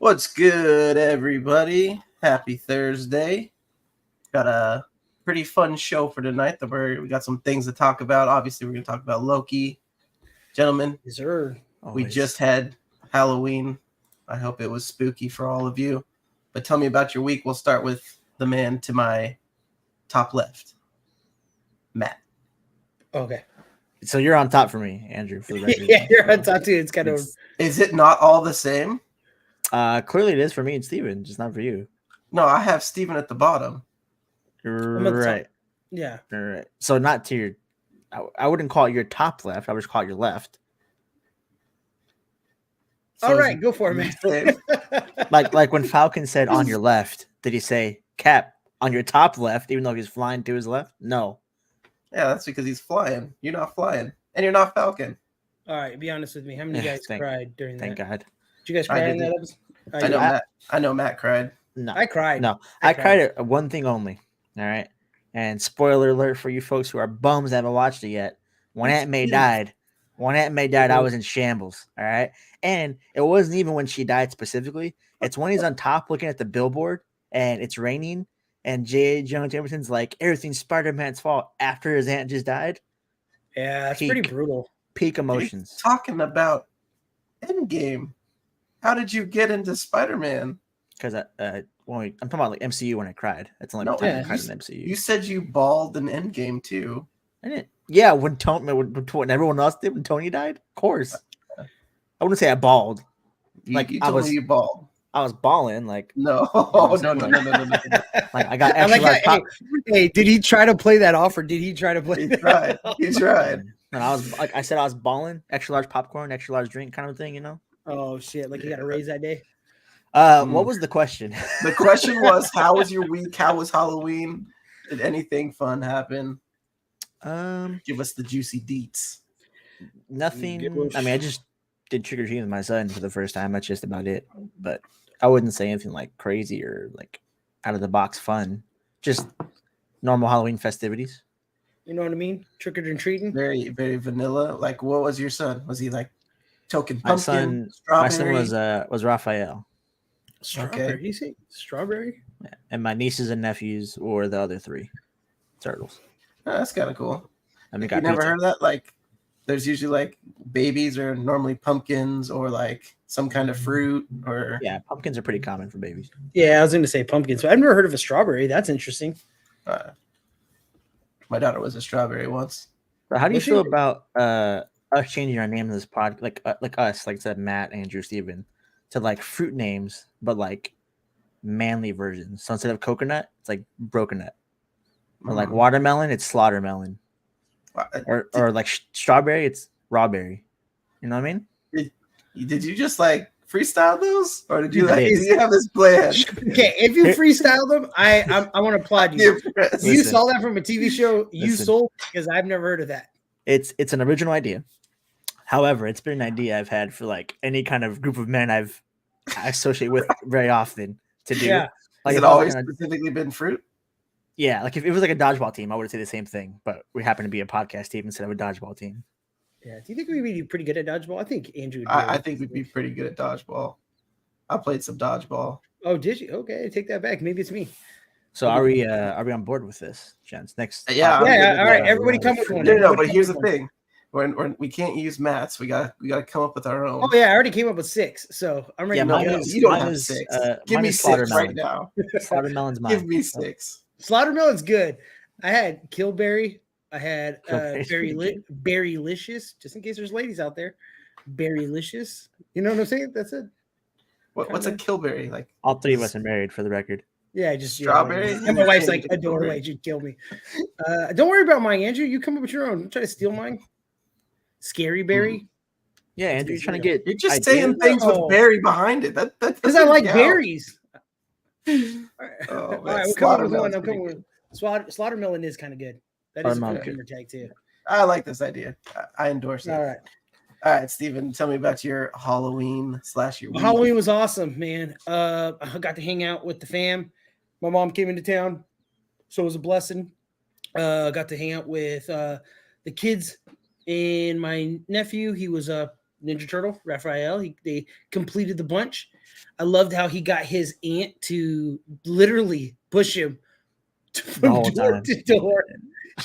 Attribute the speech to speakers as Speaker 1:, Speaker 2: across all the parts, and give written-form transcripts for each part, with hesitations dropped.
Speaker 1: What's good, everybody? Happy Thursday. Got a pretty fun show for tonight. We got some things to talk about. Obviously, we're going to talk about Loki. Gentlemen,
Speaker 2: Yes, sir.
Speaker 1: we just had Halloween. I hope it was spooky for all of you. But tell me about your week. We'll start with the man to my top left, Matt.
Speaker 2: Okay.
Speaker 3: So you're on top for me, Andrew, for the record.
Speaker 2: Yeah, you're on top too. It's kind of.
Speaker 1: Is it not all the same?
Speaker 3: Clearly it is for me and Steven, just not for you.
Speaker 1: No, I have Steven at the bottom.
Speaker 3: Right.
Speaker 2: Yeah.
Speaker 3: Right. So not to your. I wouldn't call it your top left. I would just call it your left.
Speaker 1: So
Speaker 2: All right, go for it, man.
Speaker 1: Same.
Speaker 3: Like when Falcon said on your left, did he say Cap on your top left, even though he's flying to his left? No.
Speaker 1: Yeah, that's because he's flying. You're not flying, and you're not Falcon.
Speaker 2: All right, be honest with me. How many of you guys cried during that?
Speaker 3: Thank God.
Speaker 2: Did you guys cry in that episode?
Speaker 1: I know Matt cried.
Speaker 3: No,
Speaker 2: I cried.
Speaker 3: No, I cried at one thing only. All right. And spoiler alert for you folks who are bums that haven't watched it yet. When Aunt May died, I was in shambles. All right. And it wasn't even when she died specifically. It's when he's on top looking at the billboard and it's raining. And J. Jonah Jameson's like, everything's Spider-Man's fault after his aunt just died.
Speaker 2: Yeah, it's pretty brutal.
Speaker 3: Peak emotions.
Speaker 1: Talking about Endgame. How did you get into Spider-Man?
Speaker 3: Because I'm talking about like MCU when I cried. That's the only time I cried in MCU.
Speaker 1: You said you bawled in Endgame too.
Speaker 3: I didn't. Yeah, when everyone else did, when Tony died, of course. I wouldn't say I bawled.
Speaker 1: You told me you bawled.
Speaker 3: I was bawling. Like
Speaker 1: no.
Speaker 3: Like I got extra large pop.
Speaker 2: Hey, did he try to play that off, or did he try to play?
Speaker 1: He tried.
Speaker 3: And I was like I said, I was bawling. Extra large popcorn, extra large drink, kind of thing, you know.
Speaker 2: Oh shit! Like you got to raise that day.
Speaker 3: What was the question?
Speaker 1: The question was, how was your week? How was Halloween? Did anything fun happen? Give us the juicy deets.
Speaker 3: Nothing. I mean, I just did trick or treating with my son for the first time. That's just about it. But I wouldn't say anything like crazy or like out of the box fun. Just normal Halloween festivities.
Speaker 2: You know what I mean? Trick or treating.
Speaker 1: Very, very vanilla. Like, what was your son? Was he like token
Speaker 3: pumpkin? My son was Raphael.
Speaker 2: Strawberry. Okay. You say strawberry?
Speaker 3: Yeah. And my nieces and nephews were the other three turtles.
Speaker 1: Oh, that's kind of cool.
Speaker 3: I mean,
Speaker 1: you never heard of that? Like, there's usually like babies are normally pumpkins or like some kind of fruit or.
Speaker 3: Yeah, pumpkins are pretty common for babies.
Speaker 2: Yeah, I was going to say pumpkins, but I've never heard of a strawberry. That's interesting.
Speaker 1: My daughter was a strawberry once.
Speaker 3: But how do you feel about us changing our name to this pod, like us, like I said, Matt, Andrew, Steven, to like fruit names, but like manly versions? So instead of coconut, it's like broconut. Or like watermelon, it's slaughtermelon. Or like strawberry, it's rawberry. You know what I mean?
Speaker 1: Did you just like freestyle those, or did you have this plan?
Speaker 2: Okay, if you freestyle them, I want to applaud you. You saw that from a TV show. You sold because I've never heard of that.
Speaker 3: It's an original idea. However, it's been an idea I've had for like any kind of group of men I associate with very often to do.
Speaker 2: Yeah.
Speaker 1: Like, has it always specifically been fruit?
Speaker 3: Yeah, like if it was like a dodgeball team, I would say the same thing. But we happen to be a podcast team instead of a dodgeball team.
Speaker 2: Yeah. Do you think we'd be pretty good at dodgeball? I think Andrew.
Speaker 1: I think we'd be pretty good at dodgeball. I played some dodgeball.
Speaker 2: Oh, did you? Okay, take that back. Maybe it's me.
Speaker 3: So are we on board with this, gents? Next.
Speaker 1: Yeah.
Speaker 2: All right. Everybody come with one.
Speaker 1: No, but here's the thing. When we can't use Matt's, we got to come up with our own.
Speaker 2: Oh yeah, I already came up with 6, so I'm ready.
Speaker 1: Yeah, you don't have 6. Give me 6 right now.
Speaker 3: Slaughtermelon's mine.
Speaker 1: Give me 6.
Speaker 2: Slaughtermelon's good. I had Killberry. I had Berrylicious, just in case there's ladies out there. Berrylicious. You know what I'm saying? That's it.
Speaker 1: What's a Killberry like?
Speaker 3: All 3 of us are married, for the record.
Speaker 2: Yeah, just
Speaker 1: strawberry.
Speaker 2: And my wife's like, adore way, you'd kill me. Don't worry about mine, Andrew. You come up with your own. Don't try to steal mine. Scary Berry.
Speaker 3: Yeah, Andrew, you're trying to get.
Speaker 1: You're just saying things with berry behind it. That
Speaker 2: because I like berries.
Speaker 1: All
Speaker 2: right, we'll come up with one. I'm coming with Slaughtermelon is kind of good. That is a good humor tag too.
Speaker 1: I like this idea. I endorse it.
Speaker 2: All
Speaker 1: right, Steven, tell me about your Halloween / your week.
Speaker 2: Halloween was awesome, man. I got to hang out with the fam. My mom came into town, so it was a blessing. Got to hang out with the kids and my nephew. He was Ninja Turtle, Raphael. They completed the bunch. I loved how he got his aunt to literally push him from
Speaker 3: whole
Speaker 2: door
Speaker 3: time.
Speaker 2: to door.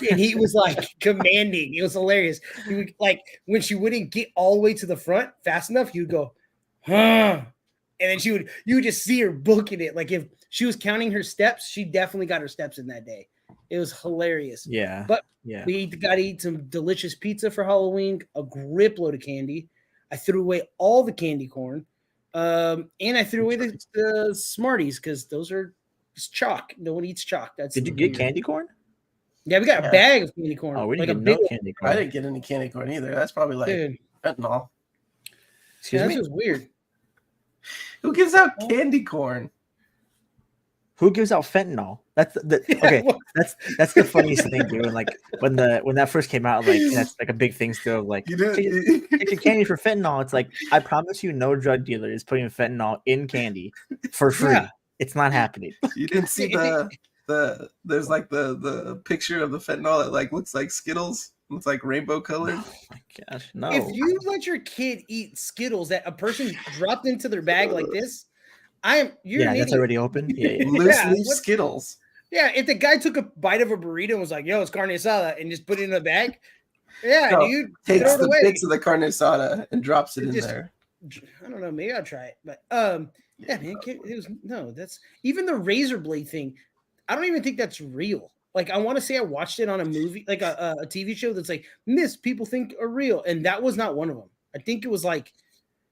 Speaker 2: And he was like commanding. It was hilarious. He would like when she wouldn't get all the way to the front fast enough, he would go, huh. And then you would just see her booking it. Like if she was counting her steps, she definitely got her steps in that day. It was hilarious.
Speaker 3: Yeah.
Speaker 2: But
Speaker 3: yeah.
Speaker 2: we got to eat some delicious pizza for Halloween, a grip load of candy. I threw away all the candy corn. And I threw away the Smarties because those are it's chalk. No one eats chalk.
Speaker 3: Did you get candy corn?
Speaker 2: Yeah, we got a bag of candy corn.
Speaker 3: Oh, we
Speaker 2: like
Speaker 3: didn't
Speaker 2: a
Speaker 3: get
Speaker 2: big
Speaker 3: no candy corn.
Speaker 1: I didn't get any candy corn either. That's probably like
Speaker 2: dude.
Speaker 1: fentanyl.
Speaker 3: Excuse
Speaker 2: Yeah,
Speaker 3: me?
Speaker 2: this was weird.
Speaker 1: Who gives out candy corn?
Speaker 3: Who gives out fentanyl? That's the okay. That's the funniest thing, dude. Like when that first came out, like that's like a big thing still. Like
Speaker 1: You
Speaker 3: take
Speaker 1: didn't.
Speaker 3: your candy for fentanyl. It's like I promise you, no drug dealer is putting fentanyl in candy for free.
Speaker 2: Yeah.
Speaker 3: It's not happening.
Speaker 1: You didn't see there's like the picture of the fentanyl that like looks like Skittles. It's like rainbow colored.
Speaker 3: Oh my gosh, no.
Speaker 2: If you let your kid eat Skittles that a person dropped into their bag like this, you're
Speaker 3: yeah,
Speaker 2: an
Speaker 3: that's
Speaker 2: idiot.
Speaker 3: already open. Yeah, yeah.
Speaker 1: Loose
Speaker 2: Yeah,
Speaker 1: leaf
Speaker 2: what-
Speaker 1: Skittles.
Speaker 2: Yeah, if the guy took a bite of a burrito and was like, "Yo, it's carne asada," and just put it in a bag, yeah,
Speaker 1: No,
Speaker 2: dude,
Speaker 1: Takes
Speaker 2: throw it
Speaker 1: the
Speaker 2: away.
Speaker 1: bits of the carne asada and drops it in
Speaker 2: Just-
Speaker 1: there.
Speaker 2: I don't know. Maybe I'll try it, but yeah, man, it was no. That's even the razor blade thing. I don't even think that's real. Like, I want to say I watched it on a movie, like a TV show that's like this. People think are real, and that was not one of them. I think it was like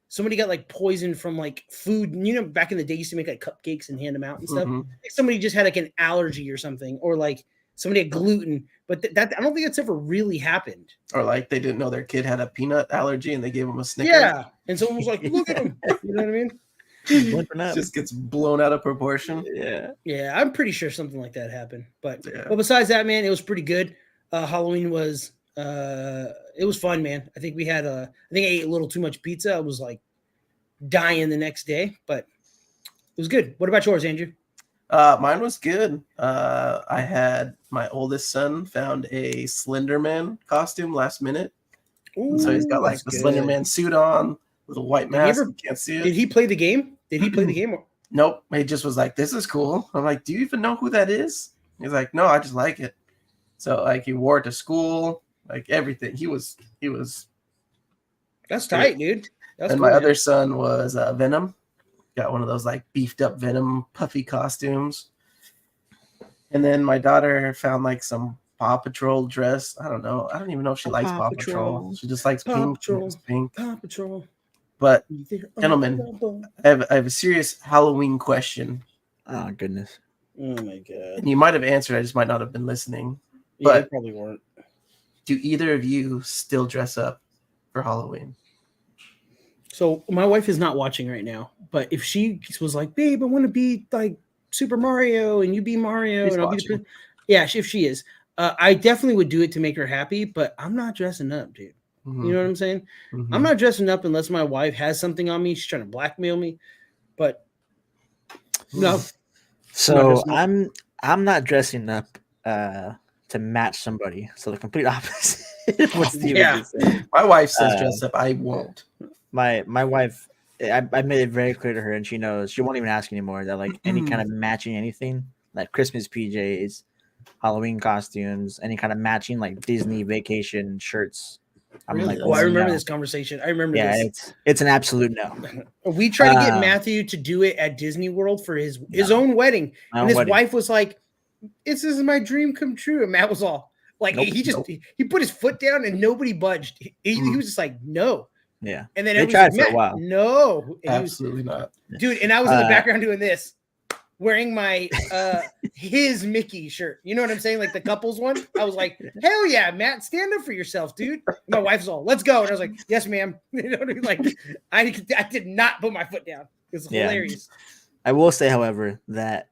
Speaker 2: somebody got like poisoned from like food. You know, back in the day, you used to make like cupcakes and hand them out and stuff.
Speaker 1: Mhm.
Speaker 2: Like somebody just had like an allergy or something, or like somebody had gluten. But that I don't think that's ever really happened.
Speaker 1: Or like they didn't know their kid had a peanut allergy and they gave him a Snickers.
Speaker 2: Yeah, and someone was like, "Look at him." You know what I mean?
Speaker 3: Blimping up.
Speaker 1: Just gets blown out of proportion.
Speaker 3: Yeah.
Speaker 2: Yeah, I'm pretty sure something like that happened. But
Speaker 1: Yeah.
Speaker 2: besides that, man, it was pretty good. Halloween was it was fun, man. I think I ate a little too much pizza. I was like dying the next day, but it was good. What about yours, Andrew?
Speaker 1: Mine was good. I had my oldest son found a Slender Man costume last minute.
Speaker 2: Ooh,
Speaker 1: So he's got like
Speaker 2: that's
Speaker 1: the
Speaker 2: good.
Speaker 1: Slender Man suit on, little white
Speaker 2: he
Speaker 1: mask.
Speaker 2: ever-
Speaker 1: You can't see it.
Speaker 2: Did he play the game? Did he play the game?
Speaker 1: Nope. He just was like, "This is cool." I'm like, "Do you even know who that is?" He's like, "No, I just like it." So like he wore it to school, like everything. He was.
Speaker 2: That's tight, dude. That's
Speaker 1: And
Speaker 2: cool,
Speaker 1: my
Speaker 2: man.
Speaker 1: other son was Venom. Got one of those like beefed up Venom puffy costumes. And then my daughter found like some Paw Patrol dress. I don't know. I don't even know if she likes
Speaker 3: Paw
Speaker 1: Paw
Speaker 3: Patrol.
Speaker 1: Patrol. She just likes
Speaker 2: Paw
Speaker 1: pink.
Speaker 2: Patrol.
Speaker 1: It's pink.
Speaker 2: Paw Patrol.
Speaker 1: But
Speaker 2: Either
Speaker 1: Gentlemen,
Speaker 2: up.
Speaker 1: I have a serious Halloween question.
Speaker 3: Oh goodness.
Speaker 2: Oh my god.
Speaker 1: And you might have answered. I just might not have been listening.
Speaker 2: Yeah,
Speaker 1: But-
Speaker 2: they probably weren't.
Speaker 1: Do either of you still dress up for Halloween?
Speaker 2: So my wife is not watching right now, but if she was like, "Babe, I want to be like Super Mario, and you be Mario,
Speaker 1: She's
Speaker 2: and I'll be
Speaker 1: watching.
Speaker 2: the yeah." If she is, I definitely would do it to make her happy. But I'm not dressing up, dude.
Speaker 1: Mhm,
Speaker 2: You know what I'm saying?
Speaker 1: mhm.
Speaker 2: I'm not dressing up unless my wife has something on me. She's trying to blackmail me. But no,
Speaker 3: So
Speaker 2: dressing up.
Speaker 3: I'm not dressing up to match somebody. So the complete opposite. of what Steven
Speaker 2: Yeah.
Speaker 3: just said.
Speaker 1: My wife says
Speaker 3: Uh,
Speaker 1: dress up. I won't.
Speaker 3: My wife, I made it very clear to her, and she knows she won't even ask anymore that like any kind of matching anything, like Christmas PJs, Halloween costumes, any kind of matching like Disney vacation shirts. I'm
Speaker 1: Really?
Speaker 3: like,
Speaker 2: Oh, I remember
Speaker 3: no.
Speaker 2: this conversation. I remember
Speaker 3: Yeah,
Speaker 2: this.
Speaker 3: it's an absolute no.
Speaker 2: We tried to get
Speaker 3: Um,
Speaker 2: Matthew to do it at Disney World for his own wedding,
Speaker 3: My
Speaker 2: and
Speaker 3: own
Speaker 2: his
Speaker 3: wedding.
Speaker 2: wife was like, "This is my dream come true." And Matt was all like,
Speaker 3: Nope,
Speaker 2: he just
Speaker 1: nope.
Speaker 2: he put his foot down and nobody budged. He was just like, "No."
Speaker 3: Yeah,
Speaker 2: And then
Speaker 3: They
Speaker 2: everybody's
Speaker 3: tried
Speaker 2: like,
Speaker 3: for a while.
Speaker 2: "Matt, no." And he was,
Speaker 1: Absolutely not.
Speaker 2: dude, and I was in the
Speaker 3: Uh,
Speaker 2: background doing this, wearing my his Mickey shirt. You know what I'm saying? Like the couples one. I was like, "Hell yeah, Matt, stand up for yourself, dude." And my wife's all, "Let's go." And I was like, "Yes, ma'am." You know what I mean? Like I did not put my foot down. It was
Speaker 3: Yeah.
Speaker 2: hilarious.
Speaker 3: I will say, however, that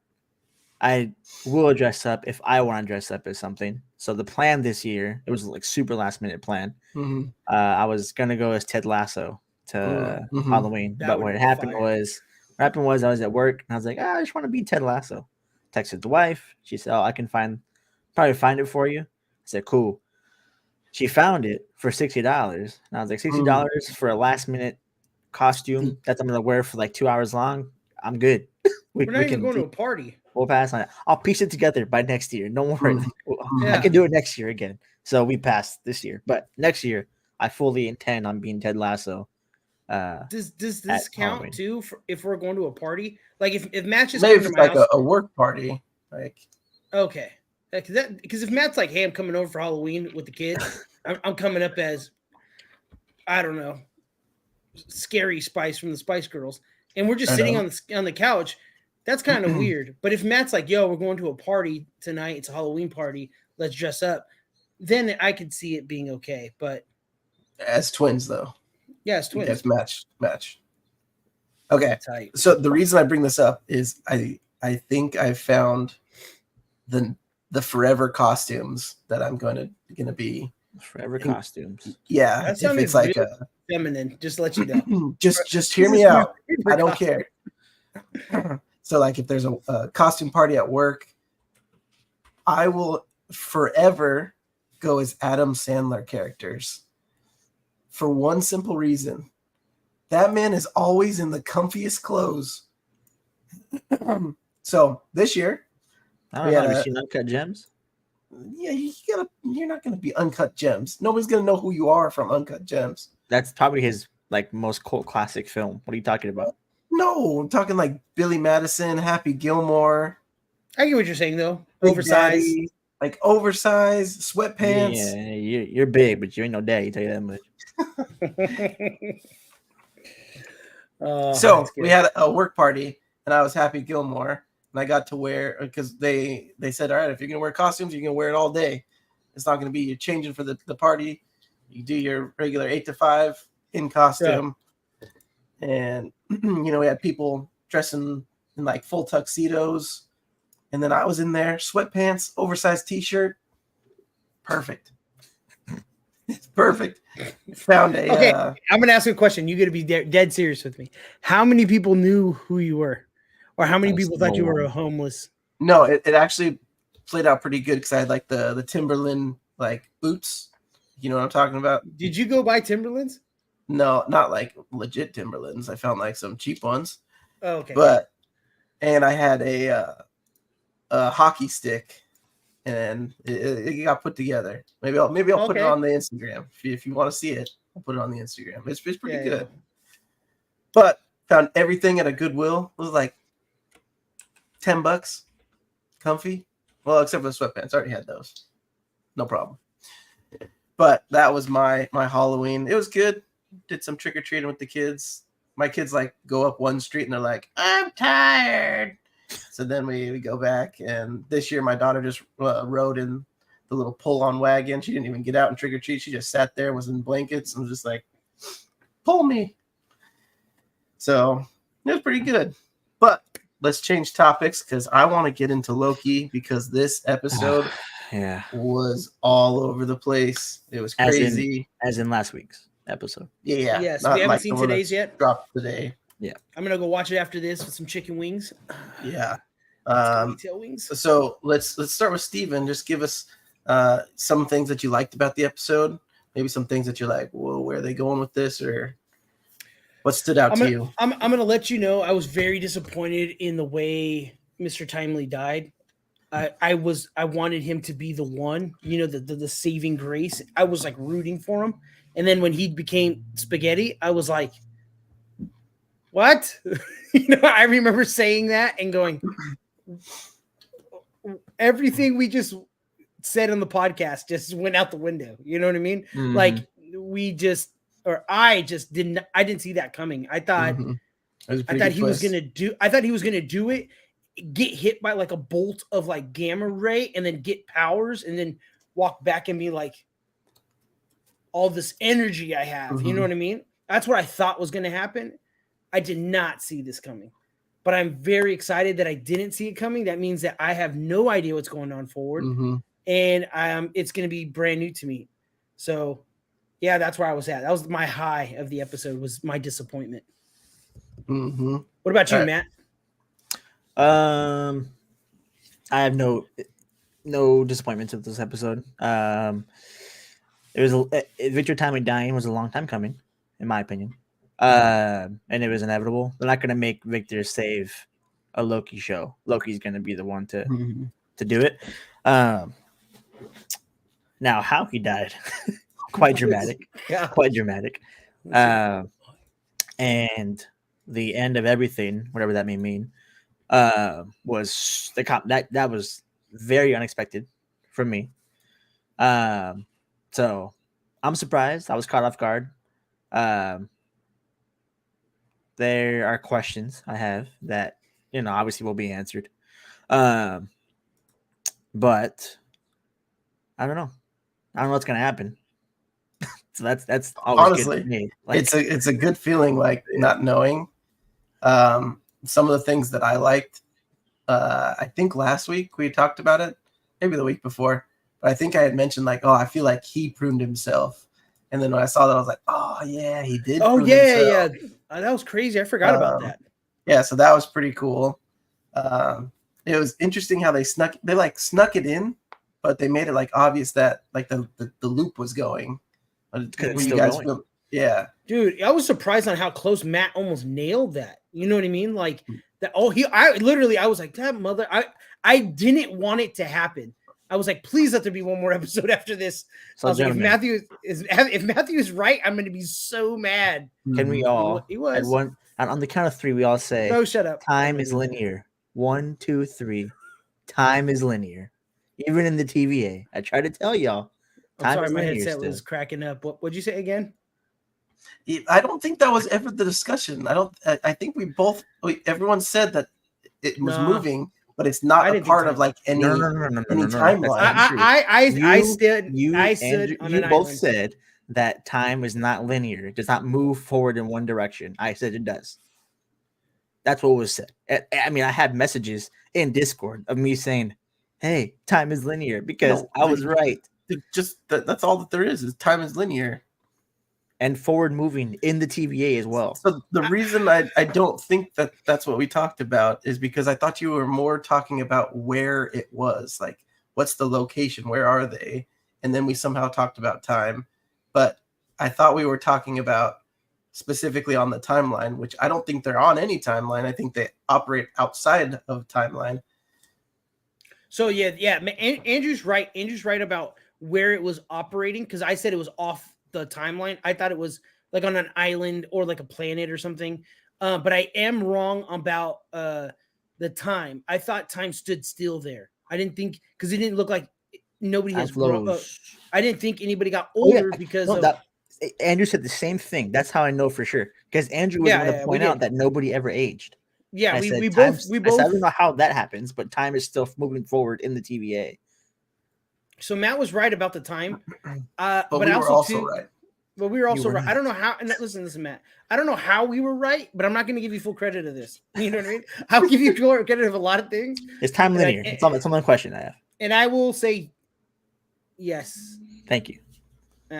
Speaker 3: I will dress up if I want to dress up as something. So the plan this year, it was like super last minute plan.
Speaker 1: Mhm.
Speaker 3: I was gonna go as Ted Lasso to
Speaker 1: Mhm.
Speaker 3: Halloween,
Speaker 2: That
Speaker 3: but
Speaker 2: would
Speaker 3: what
Speaker 2: be
Speaker 3: happened
Speaker 2: fire.
Speaker 3: was I was at work and I was like, I just want to be Ted Lasso. Texted the wife. She said, "Oh, I can probably find it for you." I said, "Cool." she found it for $60. And I was like, $60 for a last minute costume that I'm gonna wear for like 2 hours long. I'm good.
Speaker 2: We're not even going to a party.
Speaker 3: We'll pass on it. I'll piece it together by next year. Don't worry. I
Speaker 2: Yeah.
Speaker 3: can do it next year again. So we passed this year, but next year I fully intend on being Ted Lasso.
Speaker 2: Does this
Speaker 3: at
Speaker 2: count
Speaker 3: Halloween.
Speaker 2: too for if we're going to a party? Like if Matt just
Speaker 1: Maybe
Speaker 2: came
Speaker 1: if
Speaker 2: to
Speaker 1: it's
Speaker 2: my
Speaker 1: like
Speaker 2: house,
Speaker 1: a work party. Like,
Speaker 2: okay. Because if Matt's like, hey, I'm coming over for Halloween with the kids, I'm coming up as, I don't know, Scary Spice from the Spice Girls, and we're just
Speaker 1: I
Speaker 2: sitting
Speaker 1: know.
Speaker 2: on the couch. That's kind of weird. But if Matt's like, yo, we're going to a party tonight, it's a Halloween party, let's dress up, then I could see it being okay. But
Speaker 1: as twins, though.
Speaker 2: yeah, it's
Speaker 1: You
Speaker 2: twins.
Speaker 1: guys match. Okay.
Speaker 2: Tight.
Speaker 1: So the reason I bring this up is I think I found the forever costumes that I'm gonna be.
Speaker 3: Forever costumes.
Speaker 1: Yeah.
Speaker 2: That
Speaker 1: If
Speaker 2: sounded
Speaker 1: it's like
Speaker 2: real feminine. Just to let you know.
Speaker 1: just hear
Speaker 2: This
Speaker 1: me
Speaker 2: is my
Speaker 1: out.
Speaker 2: favorite
Speaker 1: I don't
Speaker 2: costume.
Speaker 1: care. So like if there's a costume party at work, I will forever go as Adam Sandler characters for one simple reason. That man is always in the comfiest clothes. So this year,
Speaker 3: I don't know. Have you seen Uncut Gems?
Speaker 1: yeah, you're not gonna be Uncut Gems. Nobody's gonna know who you are from Uncut Gems.
Speaker 3: That's probably his like most cult classic film. What are you talking about?
Speaker 1: No, I'm talking like Billy Madison, Happy Gilmore,
Speaker 2: I get what you're saying though.
Speaker 1: Big
Speaker 2: Oversized.
Speaker 1: Daddy, like oversized sweatpants.
Speaker 3: Yeah, you're big, but you ain't no daddy. Tell you that much.
Speaker 2: Oh,
Speaker 1: So
Speaker 2: that's good.
Speaker 1: we had a work party, and I was Happy Gilmore, and I got to wear because they said, all right, if you're gonna wear costumes, you're gonna wear it all day. It's not gonna be you changing for the party. You do your regular 8 to 5 in costume, and we had people dressing in like full tuxedos, and then I was in there, sweatpants, oversized T-shirt, perfect. It's perfect. Found a
Speaker 2: Okay, I'm gonna ask you a question. You got to be dead serious with me. How many people knew who you were, or how many
Speaker 3: That's
Speaker 2: people thought
Speaker 3: no
Speaker 2: you were
Speaker 3: one.
Speaker 2: homeless?
Speaker 1: No, it actually played out pretty good because I had like the Timberland like boots. You know what I'm talking about?
Speaker 2: Did you go buy Timberlands?
Speaker 1: No, not like legit Timberlands. I found like some cheap ones,
Speaker 2: Oh, okay.
Speaker 1: and I had a hockey stick, and it got put together. Maybe I'll put it
Speaker 2: Okay.
Speaker 1: on the Instagram if you want to see it. I'll put it on the Instagram. It's pretty
Speaker 2: Yeah,
Speaker 1: good.
Speaker 2: yeah.
Speaker 1: But found everything at a Goodwill. It was like $10, comfy. Well, except for the sweatpants. I already had those. No problem. But that was my Halloween. It was good. Did some trick or treating with the kids. My kids like go up one street and they're like, "I'm tired." So then we go back, and this year my daughter just rode in the little pull-on wagon. She didn't even get out and trick or treat. She just sat there, was in blankets, and was just like, "Pull me." So it was pretty good. But let's change topics because I want to get into Loki because this episode
Speaker 3: Yeah,
Speaker 1: was all over the place. It was
Speaker 3: As in-
Speaker 1: crazy.
Speaker 3: as in last week's episode.
Speaker 1: Yeah.
Speaker 2: Yes,
Speaker 1: not
Speaker 2: we haven't
Speaker 1: like
Speaker 2: seen
Speaker 1: the one
Speaker 2: today's
Speaker 1: that's
Speaker 2: yet.
Speaker 1: dropped today.
Speaker 2: I'm gonna go watch it after this with some chicken wings.
Speaker 1: Yeah.
Speaker 2: Tail wings.
Speaker 1: So let's start with Steven. Just give us some things that you liked about the episode. Maybe some things that you're like, whoa, where are they going with this? Or what stood out to you?
Speaker 2: I'm gonna let you know I was very disappointed in the way Mr. Timely died. I wanted him to be the one, the saving grace. I was like rooting for him, and then when he became spaghetti, I was like, "What?" I remember saying that and going, everything we just said on the podcast just went out the window. You know what I mean?
Speaker 3: Mhm.
Speaker 2: Like I didn't see that coming. I thought.
Speaker 1: Mhm. It was a
Speaker 2: I
Speaker 1: pretty
Speaker 2: thought
Speaker 1: good
Speaker 2: he was
Speaker 1: twist.
Speaker 2: gonna do it, get hit by like a bolt of like gamma ray, and then get powers, and then walk back and be like, all this energy I have. You know
Speaker 1: Mhm.
Speaker 2: what I mean? That's what I thought was gonna happen. I did not see this coming, but I'm very excited that I didn't see it coming. That means that I have no idea what's going on forward,
Speaker 1: Mhm.
Speaker 2: and it's gonna be brand new to me. So, yeah, that's where I was at. That was my high of the episode. Was my disappointment.
Speaker 1: Mhm.
Speaker 2: What about you,
Speaker 1: All right.
Speaker 2: Matt?
Speaker 3: I have no disappointments with this episode. It was Victor Timely dying was a long time coming, in my opinion, and it was inevitable. They're not going to make Victor save a Loki show. Loki's going to be the one to do it. Now, how he died, quite dramatic,
Speaker 2: Yeah.
Speaker 3: quite dramatic. And the end of everything, whatever that may mean, was the cop that was very unexpected for me. So I'm surprised. I was caught off guard. There are questions I have that obviously will be answered. But I don't know. I don't know what's gonna happen. So that's always
Speaker 1: Honestly,
Speaker 3: good to me. Like,
Speaker 1: it's a good feeling, like not knowing. Some of the things that I liked, I think last week we talked about it, maybe the week before, but I think I had mentioned like, oh, I feel like he pruned himself, and then when I saw that, I was like, oh yeah, he did.
Speaker 2: Oh
Speaker 1: prune
Speaker 2: yeah,
Speaker 1: himself.
Speaker 2: yeah. That was crazy. I forgot about that.
Speaker 1: Yeah, so that was pretty cool. It was interesting how they snuck it in, but they made it like obvious that like the loop was going.
Speaker 3: It's still going.
Speaker 1: Yeah,
Speaker 2: Dude, I was surprised on how close Matt almost nailed that. You know what I mean? Like that. Oh, I was like, that mother. I didn't want it to happen. I was like, please let there be one more episode after this.
Speaker 3: So
Speaker 2: I was like, if
Speaker 3: gentlemen,
Speaker 2: Matthew is right, I'm going to be so mad.
Speaker 3: can we all
Speaker 2: He was.
Speaker 3: at one on the count of three? We all say,
Speaker 2: No, shut up.
Speaker 3: time is linear. 1, 2, 3. Time is linear. Even in the TVA, I try to tell y'all.
Speaker 2: I'm
Speaker 3: Time
Speaker 2: sorry,
Speaker 3: is
Speaker 2: my
Speaker 3: linear
Speaker 2: headset
Speaker 3: still.
Speaker 2: was cracking up. What'd you say again?
Speaker 1: I don't think that was ever the discussion. I think everyone said that it was
Speaker 2: No.
Speaker 1: moving, but it's not
Speaker 2: I
Speaker 1: a
Speaker 2: didn't think
Speaker 1: part
Speaker 2: so.
Speaker 1: of like any
Speaker 3: No.
Speaker 1: any
Speaker 3: That's
Speaker 1: timeline.
Speaker 3: not true.
Speaker 2: I stood
Speaker 3: Andrew,
Speaker 2: on
Speaker 3: you
Speaker 2: an
Speaker 3: both
Speaker 2: island.
Speaker 3: said that time is not linear. It does not move forward in one direction. I said it does. That's what was said. I mean, I had messages in Discord of me saying, "Hey, time is linear," because
Speaker 1: No,
Speaker 3: I was right.
Speaker 1: That's all that there is time is linear.
Speaker 3: And forward moving in the TVA as well.
Speaker 1: So the reason I don't think that that's what we talked about is because I thought you were more talking about where it was, like what's the location, where are they, and then we somehow talked about time. But I thought we were talking about specifically on the timeline, which I don't think they're on any timeline. I think they operate outside of timeline.
Speaker 2: So yeah. Andrew's right. Andrew's right about where it was operating because I said it was off the timeline. I thought it was like on an island or like a planet or something. But I am wrong about the time. I thought time stood still there. I didn't think because it didn't look like nobody has grown. I didn't think anybody got older because of
Speaker 3: Andrew said the same thing. That's how I know for sure. Because Andrew was going to point out that nobody ever aged.
Speaker 2: Yeah,
Speaker 3: we
Speaker 2: both.
Speaker 3: I don't know how that happens, but time is still moving forward in the TVA.
Speaker 2: So Matt was right about the time,
Speaker 1: but we were also right.
Speaker 2: But we were also right. I don't know how. Listen, Matt. I don't know how we were right, but I'm not going to give you full credit of this. You know what I mean? I'll give you credit of a lot of things.
Speaker 3: It's time linear. It's only a question I have.
Speaker 2: And I will say yes.
Speaker 3: Thank you.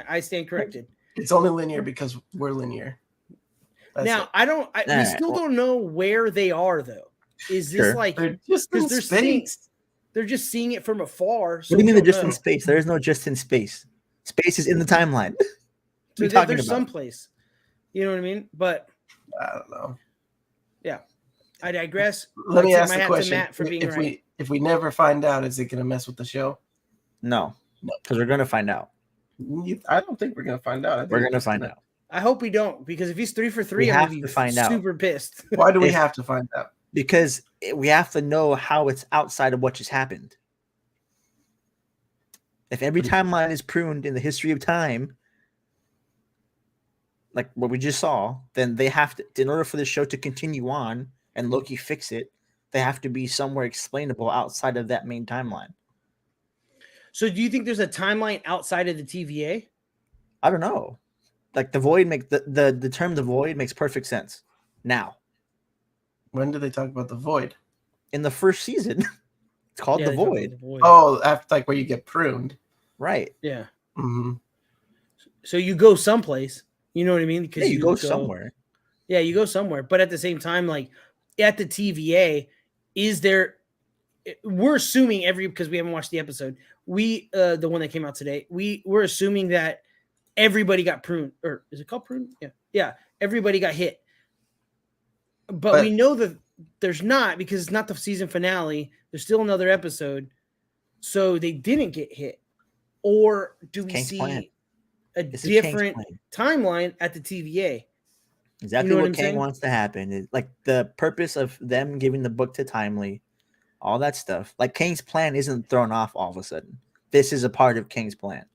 Speaker 2: I stand corrected.
Speaker 1: It's only linear because we're linear.
Speaker 2: That's now, it. We still don't know where they are, though. Is this like
Speaker 1: they're just in space?
Speaker 2: They're just seeing it from afar.
Speaker 3: So what do you mean they're just in space? There is no just in space. Space is in the timeline.
Speaker 2: So there's someplace. You know what I mean? But
Speaker 1: I don't know.
Speaker 2: Yeah, I digress.
Speaker 1: Let me ask the question: Matt for being right. If we never find out, is it going to mess with the show?
Speaker 3: No, because we're going to find out.
Speaker 1: I don't think we're going to find out.
Speaker 3: We're going to find out.
Speaker 2: I hope we don't, because if he's 3 for 3, I'm going to be super pissed.
Speaker 1: Why do we have to find out?
Speaker 3: Because we have to know how it's outside of what just happened. If every timeline is pruned in the history of time, like what we just saw, then they have to, in order for the show to continue on and Loki fix it, they have to be somewhere explainable outside of that main timeline.
Speaker 2: So do you think there's a timeline outside of the TVA?
Speaker 3: I don't know. Like the void makes the term the void makes perfect sense. Now.
Speaker 1: When do they talk about the void?
Speaker 3: In the first season. It's called the void.
Speaker 1: Oh, after like where you get pruned.
Speaker 3: Right.
Speaker 2: Yeah.
Speaker 1: Mm-hmm.
Speaker 2: So you go someplace. You know what I mean?
Speaker 3: Because you go somewhere.
Speaker 2: Yeah, you go somewhere. But at the same time, like at the TVA, is there? We're assuming because we haven't watched the episode. The one that came out today. We're assuming that everybody got pruned, or is it called pruned? Yeah, everybody got hit. But we know that there's not, because it's not the season finale. There's still another episode, so they didn't get hit. Or do we
Speaker 3: Kang's
Speaker 2: see
Speaker 3: plan.
Speaker 2: a
Speaker 3: This is Kang's
Speaker 2: different
Speaker 3: plan.
Speaker 2: timeline at the TVA?
Speaker 3: Exactly
Speaker 2: You know what
Speaker 3: what
Speaker 2: I'm
Speaker 3: Kang
Speaker 2: saying?
Speaker 3: wants to happen. Is like the purpose of them giving the book to Timely, all that stuff. Like Kang's plan isn't thrown off all of a sudden. This is a part of Kang's plan.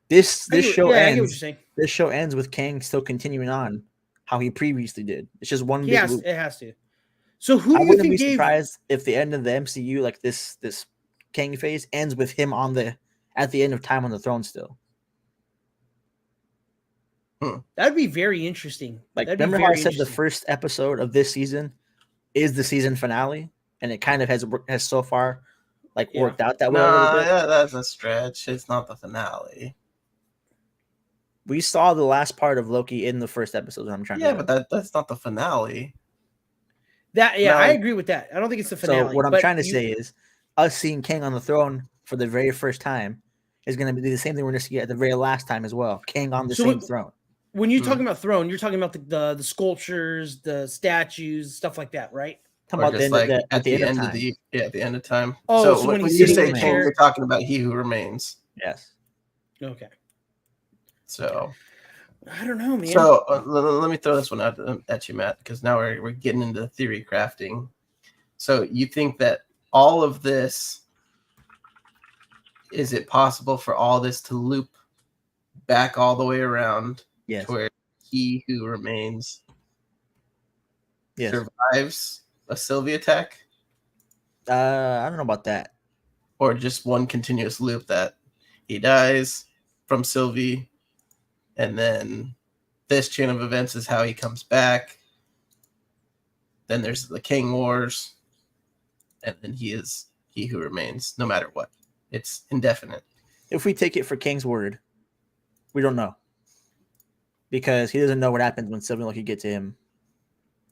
Speaker 3: This show
Speaker 2: I get what you're
Speaker 3: ends.
Speaker 2: saying.
Speaker 3: This show ends with Kang still continuing on how he previously did. It's just one big loop.
Speaker 2: It has to. So who
Speaker 3: I
Speaker 2: do you
Speaker 3: wouldn't
Speaker 2: think
Speaker 3: be
Speaker 2: gave?
Speaker 3: surprised if the end of the MCU, like this Kang phase, ends with him at the end of Time on the Throne still.
Speaker 2: That'd be very interesting.
Speaker 3: Like,
Speaker 2: That'd be
Speaker 3: remember how I
Speaker 2: very
Speaker 3: said the
Speaker 2: interesting.
Speaker 3: first episode of this season is the season finale, and it kind of has so far worked out that way a little bit.
Speaker 1: Yeah, that's a stretch. It's not the finale.
Speaker 3: We saw the last part of Loki in the first episode. I'm trying to.
Speaker 1: Yeah, but that's not the finale.
Speaker 2: I agree with that. I don't think it's the finale.
Speaker 3: So what I'm trying to say is, us seeing Kang on the throne for the very first time is going to be the same thing we're going to see at the very last time as well. Kang on the same throne.
Speaker 2: When you're talking about throne, you're talking about the sculptures, the statues, stuff like that, right?
Speaker 3: Talking about
Speaker 1: at the end of time.
Speaker 2: Oh,
Speaker 1: so
Speaker 2: when
Speaker 1: when
Speaker 2: he's
Speaker 1: you
Speaker 2: sitting
Speaker 1: say
Speaker 2: in the
Speaker 1: Kang,
Speaker 2: chair.
Speaker 1: you're talking about He Who Remains.
Speaker 3: Yes.
Speaker 2: Okay.
Speaker 1: So
Speaker 2: I don't know, man.
Speaker 1: So let me throw this one out at you, Matt, because now we're getting into theory crafting. So you think that all of this, is it possible for all this to loop back all the way around?
Speaker 3: Yes.
Speaker 1: To where He Who Remains survives a Sylvie attack?
Speaker 3: I don't know about that.
Speaker 1: Or just one continuous loop that he dies from Sylvie, and then this chain of events is how he comes back. Then there's the King Wars, and then he is He Who Remains, no matter what. It's indefinite.
Speaker 3: If we take it for Kang's word, we don't know. Because he doesn't know what happens when Sylvie and Loki get to him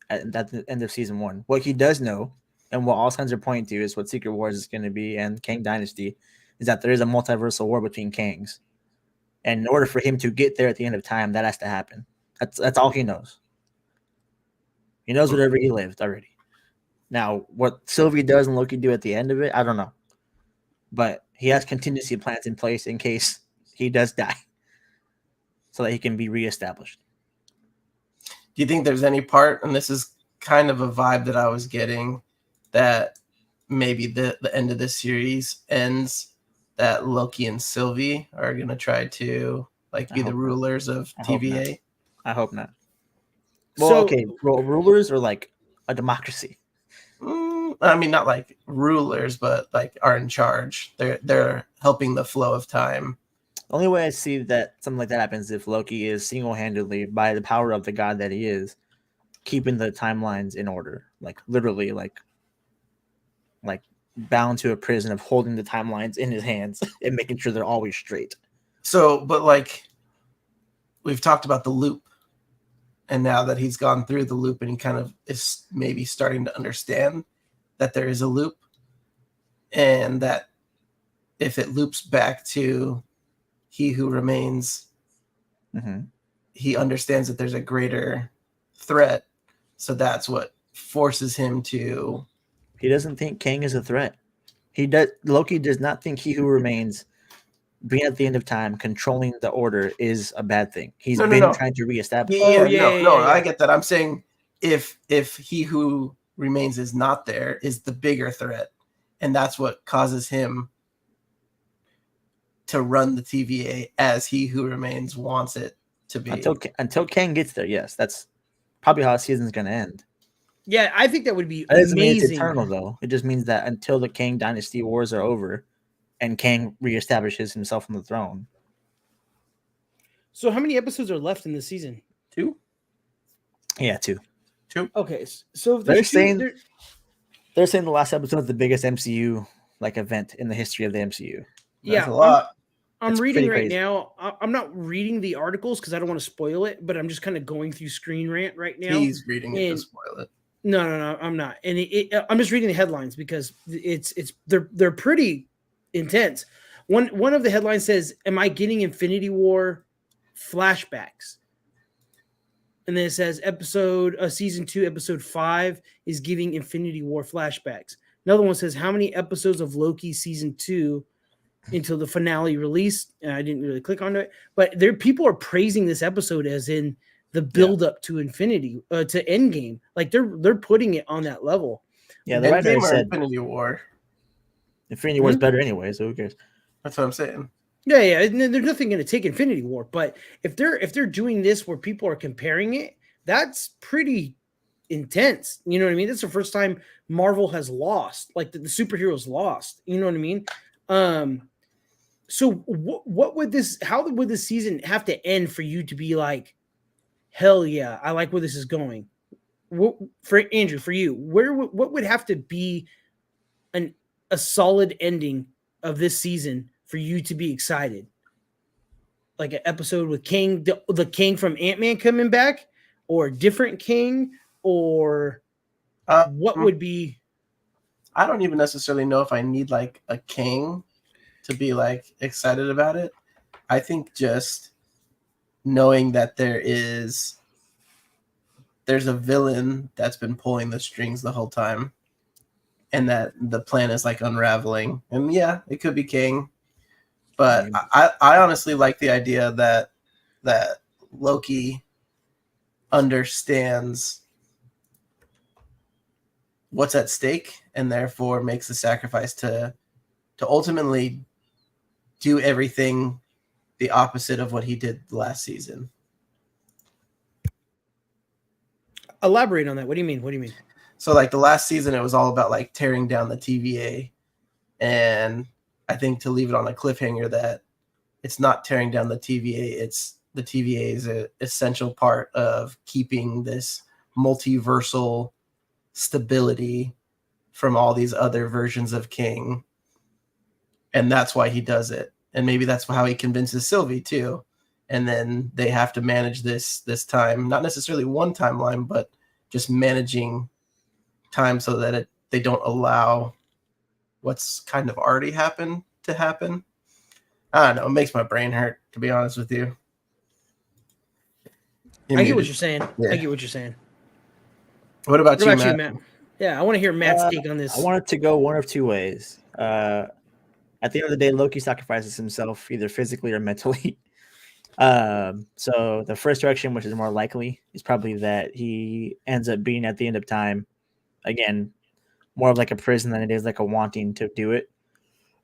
Speaker 3: at the end of season 1. What he does know, and what all signs are pointing to, is what Secret Wars is going to be and Kang Dynasty, is that there is a multiversal war between Kangs. And in order for him to get there at the end of time, that has to happen. That's all he knows. He knows whatever he lived already. Now, what Sylvie does and Loki do at the end of it, I don't know. But he has contingency plans in place in case he does die, so that he can be reestablished.
Speaker 1: Do you think there's any part, and this is kind of a vibe that I was getting, that maybe the end of this series ends that Loki and Sylvie are going to try to be the rulers of TVA?
Speaker 3: I hope not. Well, okay, rulers or like a democracy?
Speaker 1: I mean, not like rulers, but like are in charge. They're helping the flow of time.
Speaker 3: The only way I see that something like that happens if Loki is single-handedly, by the power of the god that he is, keeping the timelines in order, like literally, like bound to a prison of holding the timelines in his hands and making sure they're always straight.
Speaker 1: So, but like we've talked about the loop, and now that he's gone through the loop and he kind of is maybe starting to understand that there is a loop, and that if it loops back to He Who Remains, he understands that there's a greater threat. So that's what forces him to.
Speaker 3: He doesn't think Kang is a threat. Loki does not think He Who Remains, being at the end of time, controlling the order, is a bad thing. He's trying to reestablish.
Speaker 1: I get that. I'm saying if He Who Remains is not there, is the bigger threat, and that's what causes him to run the TVA as He Who Remains wants it to be.
Speaker 3: Until Kang gets there, yes, that's probably how the season's going to end.
Speaker 2: Yeah, I think that would be
Speaker 3: amazing.
Speaker 2: Mean
Speaker 3: it's eternal, though. It just means that until the Kang Dynasty Wars are over and Kang reestablishes himself on the throne.
Speaker 2: So how many episodes are left in the season?
Speaker 1: 2?
Speaker 3: Yeah, 2.
Speaker 2: Okay, so
Speaker 3: they're saying the last episode is the biggest MCU event in the history of the MCU.
Speaker 1: That's a lot.
Speaker 2: I'm reading right now. I'm not reading the articles because I don't want to spoil it, but I'm just kind of going through Screen Rant right now.
Speaker 1: He's reading it to spoil it.
Speaker 2: No, I'm not. And I'm just reading the headlines because they're pretty intense. One of the headlines says, "Am I getting Infinity War flashbacks?" And then it says season 2, episode 5 is giving Infinity War flashbacks. Another one says, how many episodes of Loki season 2 until the finale release? And I didn't really click on it, but people are praising this episode as in the build up to Infinity to Endgame. Like they're putting it on that level.
Speaker 3: Yeah, the writer
Speaker 1: Endgame or
Speaker 3: said
Speaker 1: Infinity War.
Speaker 3: Infinity War is better anyway, so who cares?
Speaker 1: That's what I'm saying.
Speaker 2: Yeah. And there's nothing going to take Infinity War, but if they're doing this where people are comparing it, that's pretty intense. You know what I mean? That's the first time Marvel has lost, like the superheroes lost. You know what I mean? So what would how would this season have to end for you to be like, hell yeah, I like where this is going? For Andrew, for you, what would have to be a solid ending of this season for you to be excited? Like an episode with King, the King from Ant-Man coming back, or a different King, or what would be?
Speaker 1: I don't even necessarily know if I need like a King to be like excited about it. I think just knowing that there's a villain that's been pulling the strings the whole time, and that the plan is like unraveling. And yeah, it could be King, but I honestly like the idea that Loki understands what's at stake and therefore makes the sacrifice to ultimately do everything the opposite of what he did last season.
Speaker 2: Elaborate on that. What do you mean?
Speaker 1: So like the last season, it was all about like tearing down the TVA. And I think to leave it on a cliffhanger that it's not tearing down the TVA, it's the TVA is an essential part of keeping this multiversal stability from all these other versions of King. And that's why he does it. And maybe that's how he convinces Sylvie too. And then they have to manage this time, not necessarily one timeline, but just managing time so that they don't allow what's kind of already happened to happen. I don't know. It makes my brain hurt, to be honest with you.
Speaker 2: I get what you're saying.
Speaker 1: Yeah.
Speaker 2: I get what you're saying.
Speaker 1: What about you, Matt?
Speaker 2: Yeah, I want to hear Matt's take on this.
Speaker 3: I want it to go one of two ways. At the end of the day, Loki sacrifices himself either physically or mentally. So the first direction, which is more likely, is probably that he ends up being at the end of time, again, more of like a prison than it is like a wanting to do it,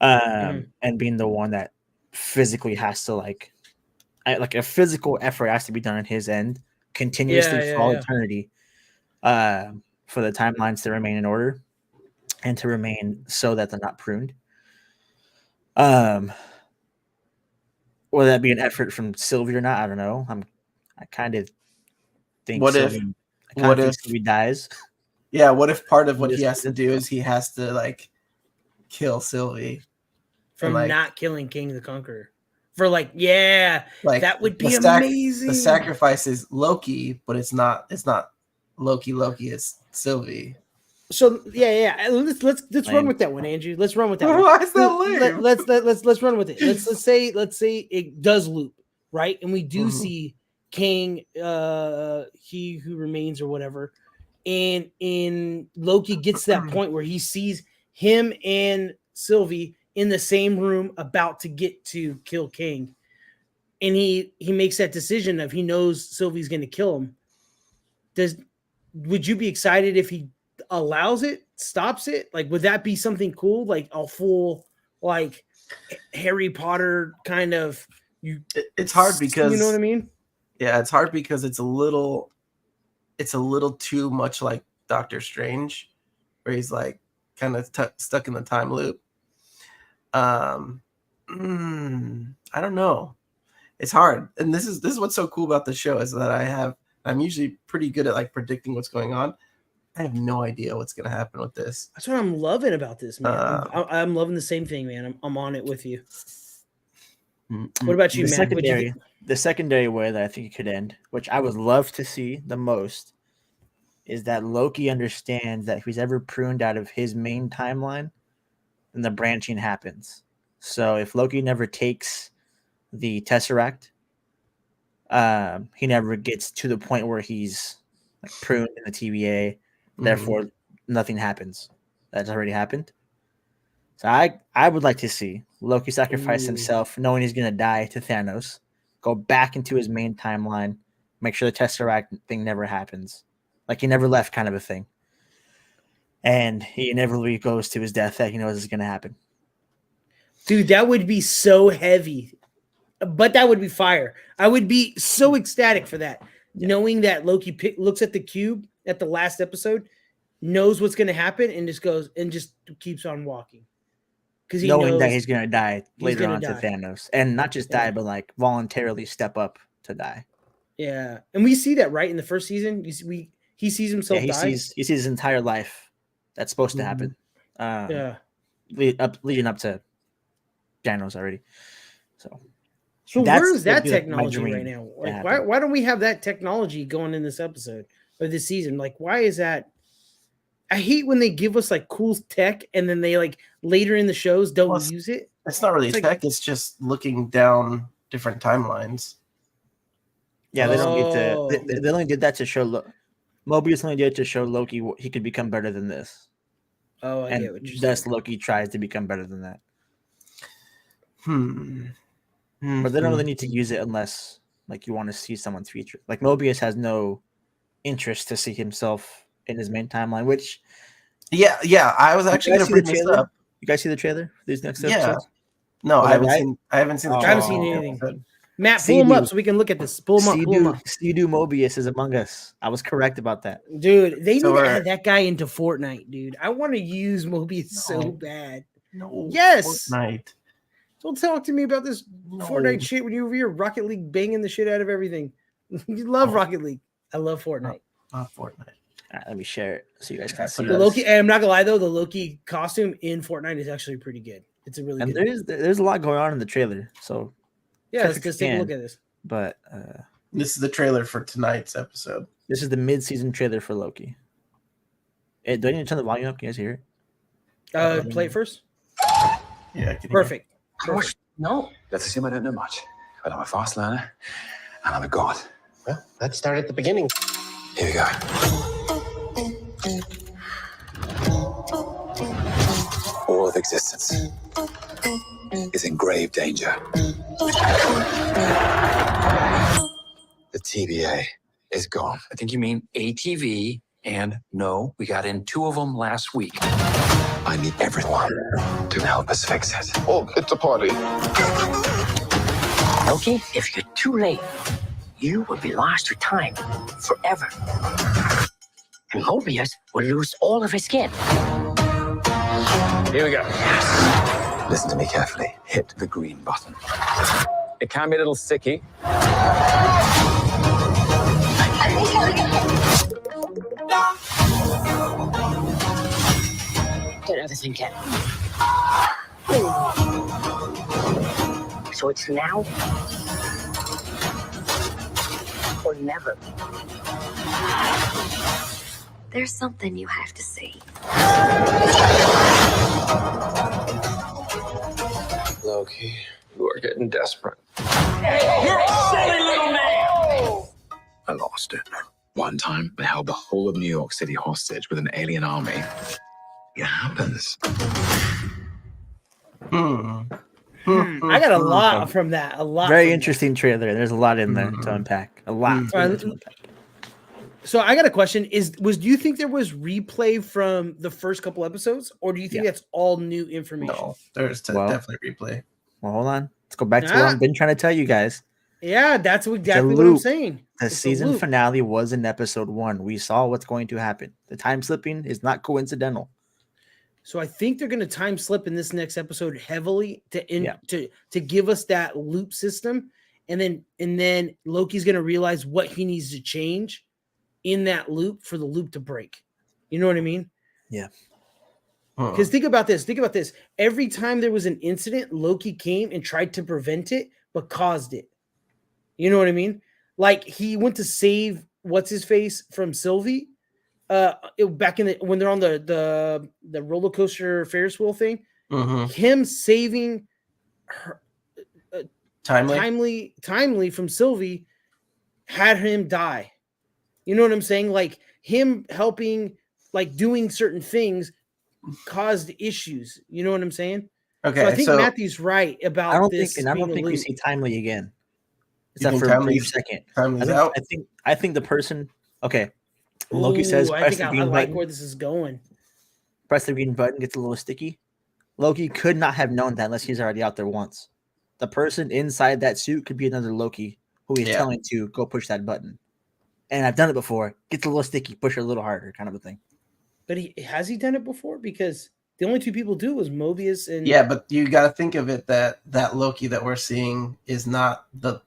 Speaker 3: and being the one that physically has to like a physical effort has to be done on his end continuously for all eternity, for the timelines to remain in order and to remain so that they're not pruned. Will that be an effort from Sylvie or not? I don't know. I kind of think Sylvie dies.
Speaker 1: Yeah, what if part of what he has to do is he has to like kill Sylvie
Speaker 2: from not killing King the Conqueror? For that would be amazing.
Speaker 1: The sacrifice is Loki, but it's not Loki, it's Sylvie.
Speaker 2: So let's run with that one, Andrew. Let's run with that.
Speaker 1: Why is that lame?
Speaker 2: Let's run with it. Let's say it does loop, right? And we do see King, he who remains or whatever, and Loki gets to that point where he sees him and Sylvie in the same room about to get to kill King, and he makes that decision of he knows Sylvie's going to kill him. Would you be excited if he allows it, stops it? Like, would that be something cool? Like a full, like Harry Potter kind of.
Speaker 1: It's hard because
Speaker 2: you know what I mean.
Speaker 1: Yeah, it's hard because it's a little too much like Doctor Strange, where he's like kind of stuck in the time loop. I don't know. It's hard, and this is what's so cool about the show is that I'm usually pretty good at like predicting what's going on. I have no idea what's going to happen with this.
Speaker 2: That's what I'm loving about this, man. I'm loving the same thing, man. I'm on it with you. What about you, Matt?
Speaker 3: The secondary way that I think it could end, which I would love to see the most, is that Loki understands that if he's ever pruned out of his main timeline, then the branching happens. So if Loki never takes the Tesseract, he never gets to the point where he's like pruned in the TVA. Therefore, nothing happens. That's already happened. So I would like to see Loki sacrifice himself, knowing he's gonna die to Thanos, go back into his main timeline, make sure the Tesseract thing never happens, like he never left, kind of a thing. And he inevitably goes to his death that he knows is gonna happen.
Speaker 2: Dude, that would be so heavy, but that would be fire. I would be so ecstatic for that, knowing that Loki looks at the cube at the last episode, knows what's going to happen, and just goes and just keeps on walking. Because he
Speaker 3: knowing
Speaker 2: knows
Speaker 3: that he's going to die later
Speaker 2: gonna
Speaker 3: on
Speaker 2: die.
Speaker 3: to Thanos, and not just die, but like voluntarily step up to die.
Speaker 2: Yeah, and we see that right in the first season. He sees himself.
Speaker 3: He
Speaker 2: die.
Speaker 3: sees his entire life that's supposed to happen. Leading up to Thanos already. So
Speaker 2: where is that
Speaker 3: my
Speaker 2: technology
Speaker 3: dream
Speaker 2: right now?
Speaker 3: to
Speaker 2: Like,
Speaker 3: happen.
Speaker 2: why don't we have that technology going in this episode or this season? Like, why is that? I hate when they give us like cool tech and then they like later in the shows don't use it.
Speaker 1: It's not really
Speaker 2: It's like-
Speaker 1: tech. It's just looking down different timelines.
Speaker 3: Yeah, they don't need
Speaker 2: Oh.
Speaker 3: to. They only did that to show. Mobius only did it to show Loki he could become better than this,
Speaker 2: Oh, I
Speaker 3: and
Speaker 2: get what you're
Speaker 3: thus
Speaker 2: saying.
Speaker 3: Loki tries to become better than that.
Speaker 1: But
Speaker 3: But they don't really need to use it unless like you want to see someone's future. Like Mobius has no interest to see himself in his main timeline. Which
Speaker 1: Yeah. I was actually
Speaker 3: You
Speaker 1: gonna
Speaker 3: guys see the
Speaker 1: bring this
Speaker 3: trailer?
Speaker 1: up.
Speaker 3: you guys see the trailer for these next
Speaker 1: Yeah.
Speaker 3: episodes?
Speaker 1: No,
Speaker 3: Was
Speaker 1: I
Speaker 3: that
Speaker 1: haven't
Speaker 3: right?
Speaker 1: seen. I haven't seen the.
Speaker 3: Oh.
Speaker 1: trailer
Speaker 2: I haven't seen
Speaker 1: for the
Speaker 2: anything.
Speaker 1: episode.
Speaker 2: Matt, pull him
Speaker 3: See-do.
Speaker 2: up so we can look at this. Pull him up. Pull him up.
Speaker 3: Stu Mobius is among us. I was correct about that.
Speaker 2: Dude, they
Speaker 1: So
Speaker 2: need to
Speaker 1: we're-
Speaker 2: add that guy into Fortnite, dude. I want to use Mobius so
Speaker 1: No.
Speaker 2: bad.
Speaker 1: No.
Speaker 2: Yes.
Speaker 1: Fortnite.
Speaker 2: Don't talk to me about this
Speaker 1: No.
Speaker 2: Fortnite shit when you're over here Rocket League banging the shit out of everything. You love
Speaker 1: Oh.
Speaker 2: Rocket League. I love Fortnite.
Speaker 1: Not Fortnite.
Speaker 3: All right, let me share it so you guys
Speaker 1: Yeah,
Speaker 3: can
Speaker 1: put
Speaker 3: see
Speaker 1: it
Speaker 2: The
Speaker 1: up.
Speaker 3: this.
Speaker 2: Loki, and I'm not gonna lie though, the Loki costume in Fortnite is actually pretty good. It's a really
Speaker 3: And
Speaker 2: good.
Speaker 3: there's a lot going on in the trailer. So,
Speaker 2: Yeah,
Speaker 3: if you
Speaker 2: let's take a
Speaker 3: can.
Speaker 2: look at this.
Speaker 3: but
Speaker 1: This is the trailer for tonight's episode.
Speaker 3: this is the mid-season trailer for Loki. Hey, do I need to turn the volume up? Can you guys hear it?
Speaker 2: Play it first.
Speaker 1: Yeah, I can hear.
Speaker 2: Perfect.
Speaker 4: How much? No. Let's assume I don't know much. But I'm a fast learner and I'm a god.
Speaker 5: Well, let's start at the beginning.
Speaker 4: Here we go. All of existence is in grave danger. The TVA is gone.
Speaker 6: I think you mean ATV, and no, we got in 2 of them last week.
Speaker 4: I need everyone to help us fix it.
Speaker 5: Oh, it's a party.
Speaker 7: Loki, if you're too late, you will be lost to time forever. And Mobius will lose all of his skin.
Speaker 5: Here we go.
Speaker 4: Listen to me carefully. Hit the green button.
Speaker 5: It can be a little sticky.
Speaker 7: Get everything can. So it's now or never.
Speaker 8: There's something you have to see.
Speaker 5: Loki, you are getting desperate.
Speaker 4: I lost it. One time, they held the whole of New York City hostage with an alien army. It happens.
Speaker 2: I got a lot from that. A lot.
Speaker 3: Very
Speaker 2: from that.
Speaker 3: interesting trailer. There's a lot in there to unpack. A lot.
Speaker 2: All right,
Speaker 3: to unpack.
Speaker 2: So I got a question. Do you think there was replay from the first couple episodes, or do you think that's all new information?
Speaker 1: No, there's
Speaker 3: Well-
Speaker 1: definitely replay.
Speaker 3: Well, hold on. Let's go back to what I've been trying to tell you guys.
Speaker 2: Yeah, that's exactly what I'm
Speaker 3: loop.
Speaker 2: saying.
Speaker 3: The
Speaker 2: It's a
Speaker 3: season
Speaker 2: loop.
Speaker 3: finale was in episode 1. We saw what's going to happen. The time slipping is not coincidental.
Speaker 2: So I think they're going to time slip in this next episode heavily
Speaker 3: Yeah.
Speaker 2: to give us that loop system, and then Loki's going to realize what he needs to change in that loop for the loop to break. You know what I mean? Because think about this. Think about this. Every time there was an incident, Loki came and tried to prevent it, but caused it. You know what I mean? Like he went to save what's his face from Sylvie. Back in when they're on the roller coaster Ferris wheel thing.
Speaker 1: Mhm.
Speaker 2: Him saving
Speaker 1: Timely.
Speaker 2: timely from Sylvie had him die. You know what I'm saying? Like him helping, like doing certain things caused issues. You know what I'm saying?
Speaker 1: Okay,
Speaker 2: So I think Matthew's right about
Speaker 3: I don't
Speaker 2: this.
Speaker 3: think, and I don't
Speaker 2: being a
Speaker 3: think we
Speaker 2: loop.
Speaker 3: see Timely again,
Speaker 1: You
Speaker 3: except
Speaker 1: think
Speaker 3: for a brief
Speaker 1: Timely's-
Speaker 3: second.
Speaker 1: Timely's out?
Speaker 3: I think the person. Okay, Loki says
Speaker 2: Ooh, I
Speaker 3: press
Speaker 2: think
Speaker 3: the
Speaker 2: I
Speaker 3: green
Speaker 2: like
Speaker 3: button.
Speaker 2: where this is going.
Speaker 3: Press the green button, gets a little sticky. Loki could not have known that unless he's already out there once. The person inside that suit could be another Loki who he's
Speaker 1: Yeah.
Speaker 3: telling to go push that button. And I've done it before. Gets a little sticky, push it a little harder, kind of a thing.
Speaker 2: But has he done it before? Because the only two people do was Mobius and
Speaker 1: Yeah, but you got to think of it that Loki that we're seeing is not the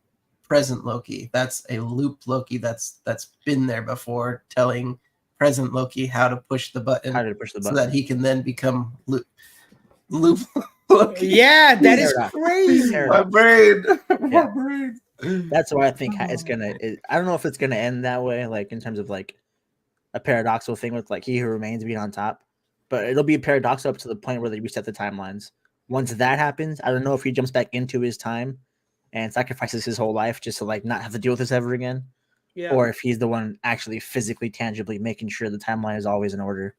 Speaker 1: present Loki. That's a loop Loki that's been there before, telling present Loki how to push the button,
Speaker 3: How to push the
Speaker 1: so
Speaker 3: button.
Speaker 1: that he can then become loop Loki.
Speaker 2: Yeah, that is
Speaker 3: Paradox.
Speaker 2: crazy.
Speaker 3: Paradox.
Speaker 1: My brain. My
Speaker 3: Yeah.
Speaker 1: brain.
Speaker 3: That's why I think it's gonna. I don't know if it's gonna end that way, like in terms of like a paradoxical thing with like he who remains being on top, but it'll be a paradox up to the point where they reset the timelines. Once that happens, I don't know if he jumps back into his time and sacrifices his whole life just to like not have to deal with this ever again,
Speaker 2: Yeah.
Speaker 3: or if he's the one actually physically, tangibly making sure the timeline is always in order.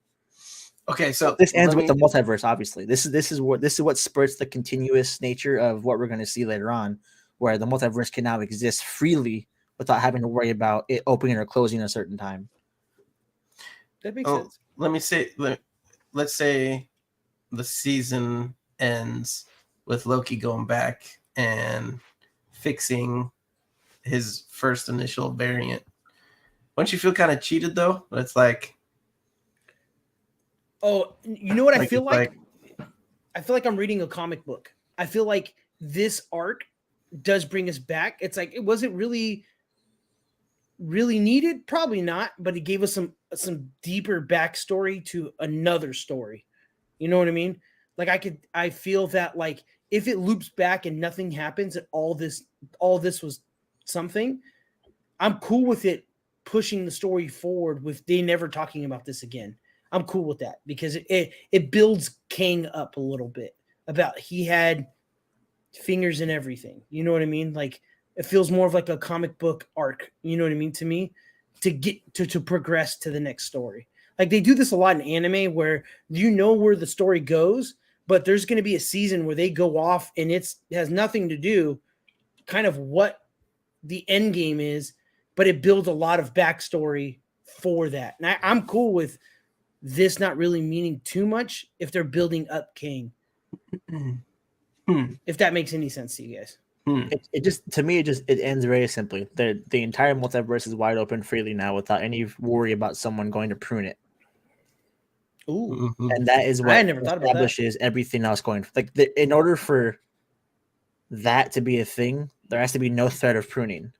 Speaker 1: Okay, so
Speaker 3: This ends
Speaker 1: let
Speaker 3: with the
Speaker 1: me-
Speaker 3: multiverse. Obviously, this is what spurts the continuous nature of what we're going to see later on, where the multiverse can now exist freely without having to worry about it opening or closing a certain time.
Speaker 2: That makes
Speaker 1: Oh,
Speaker 2: sense.
Speaker 1: let me say. Let's say the season ends with Loki going back and fixing his first initial variant. Don't you feel kind of cheated though? It's like,
Speaker 2: Oh, you know what I
Speaker 1: like,
Speaker 2: feel
Speaker 1: it's
Speaker 2: like? I feel like I'm reading a comic book. I feel like this arc does bring us back. It's like it wasn't really needed, probably not, but it gave us some deeper backstory to another story. You know what I mean? Like I feel that like if it loops back and nothing happens and all this was something, I'm cool with it pushing the story forward with they never talking about this again. I'm cool with that because it builds Kang up a little bit about he had fingers in everything. You know what I mean? Like it feels more of like a comic book arc. You know what I mean to me to get to progress to the next story. Like they do this a lot in anime where you know where the story goes, but there's going to be a season where they go off and it has nothing to do kind of what the end game is, but it builds a lot of backstory for that. And I'm cool with this not really meaning too much if they're building up Kang. If that makes any sense to you guys.
Speaker 3: It just to me it ends very simply. The entire multiverse is wide open freely now without any worry about someone going to prune it.
Speaker 2: Ooh.
Speaker 1: Mhm.
Speaker 3: And that is what
Speaker 2: I never thought about that.
Speaker 3: establishes everything else going. Like in order for that to be a thing, there has to be no threat of pruning.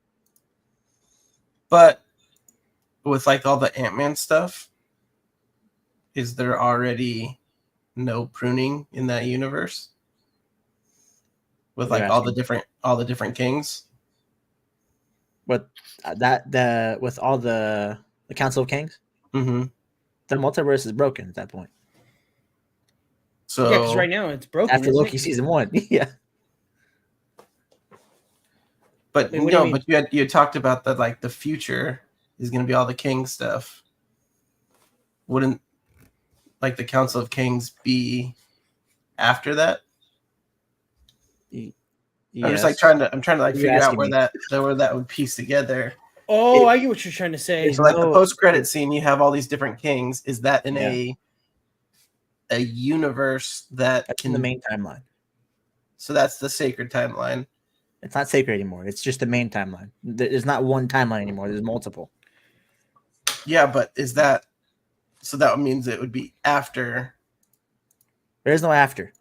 Speaker 1: But with like all the Ant-Man stuff, is there already no pruning in that universe? With like
Speaker 3: You're
Speaker 1: all the different kings?
Speaker 3: With with all the Council of Kings,
Speaker 1: Mm-hmm.
Speaker 3: the multiverse is broken at that point.
Speaker 1: So
Speaker 2: Yeah, because right now it's broken.
Speaker 3: After
Speaker 2: isn't
Speaker 3: Loki
Speaker 2: it?
Speaker 3: season 1, yeah.
Speaker 1: but
Speaker 2: Wait, what do you
Speaker 1: no,
Speaker 2: mean?
Speaker 1: but you had talked about that like the future is gonna be all the king stuff. Wouldn't like the Council of Kings be after that? I'm just like trying to like
Speaker 3: You're
Speaker 1: figure out
Speaker 3: asking
Speaker 1: where
Speaker 3: me.
Speaker 1: that would piece together.
Speaker 2: Oh, I get what you're trying to say.
Speaker 1: So like the
Speaker 3: no-
Speaker 1: post-credit scene, you have all these different kings. Is that in
Speaker 3: Yeah.
Speaker 1: a universe that
Speaker 3: That's in the main timeline.
Speaker 1: So that's the sacred timeline.
Speaker 3: It's not sacred anymore. It's just the main timeline. There's not one timeline anymore. There's multiple.
Speaker 1: Yeah, but is that so? That means it would be after.
Speaker 3: There is no after.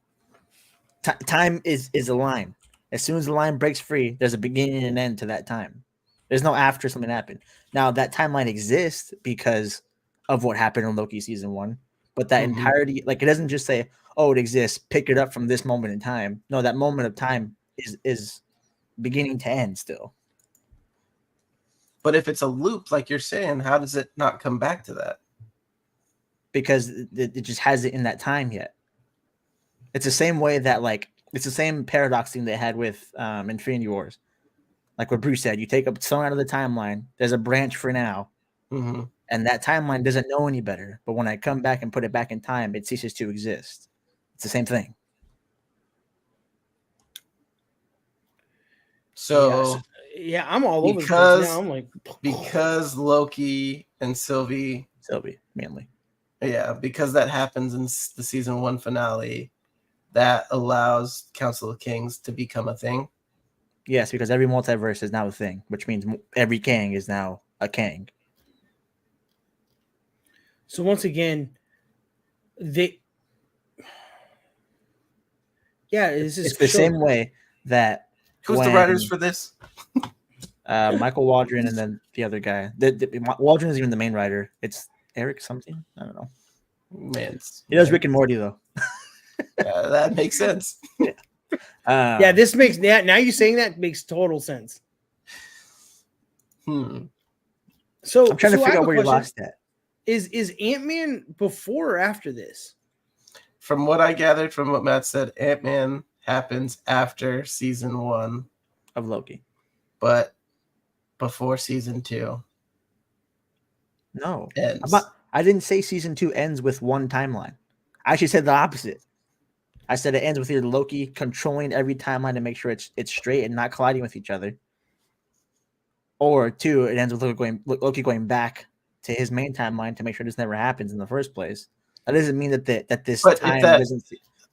Speaker 3: Time is a line. As soon as the line breaks free, there's a beginning and end to that time. There's no after something happened. Now that timeline exists because of what happened in Loki season 1, but that
Speaker 1: Mhm.
Speaker 3: entirety, like it doesn't just say, "Oh, it exists. Pick it up from this moment in time." No, that moment of time is beginning to end still.
Speaker 1: But if it's a loop, like you're saying, how does it not come back to that?
Speaker 3: Because it just hasn't in that time yet. It's the same way that like It's the same paradox thing they had with Infinity Wars. Like what Bruce said, you take up someone out of the timeline. There's a branch for now,
Speaker 1: Mm-hmm.
Speaker 3: and that timeline doesn't know any better. But when I come back and put it back in time, it ceases to exist. It's the same thing.
Speaker 1: So
Speaker 2: yeah, I'm all over the place
Speaker 1: because
Speaker 2: now. I'm like,
Speaker 1: because Loki and Sylvie,
Speaker 3: Mainly.
Speaker 1: yeah, because that happens in the season 1 finale, that allows Council of Kings to become a thing.
Speaker 3: Yes, because every multiverse is now a thing, which means every Kang is now a Kang.
Speaker 2: so once again, it's
Speaker 3: It's the same way that
Speaker 1: Who's the writers for this?
Speaker 3: Michael Waldron and then the other guy. Waldron is even the main writer. It's Eric something. I don't know.
Speaker 1: Man,
Speaker 3: He does Rick and Morty though.
Speaker 1: yeah, that makes sense.
Speaker 2: yeah, this makes now you saying that makes total sense. So
Speaker 3: I'm trying to
Speaker 2: I
Speaker 3: figure
Speaker 2: have
Speaker 3: out
Speaker 2: a
Speaker 3: where you're
Speaker 2: question.
Speaker 3: lost at.
Speaker 2: Is Ant-Man before or after this?
Speaker 1: From what I gathered from what Matt said, Ant-Man happens after season 1
Speaker 3: of Loki,
Speaker 1: but before season 2.
Speaker 3: No,
Speaker 1: ends.
Speaker 3: I didn't say season 2 ends with one timeline. I actually said the opposite. I said it ends with either Loki controlling every timeline to make sure it's straight and not colliding with each other, or 2, it ends with Loki going back to his main timeline to make sure this never happens in the first place. That doesn't mean that this
Speaker 1: But
Speaker 3: time
Speaker 1: that-
Speaker 3: doesn't.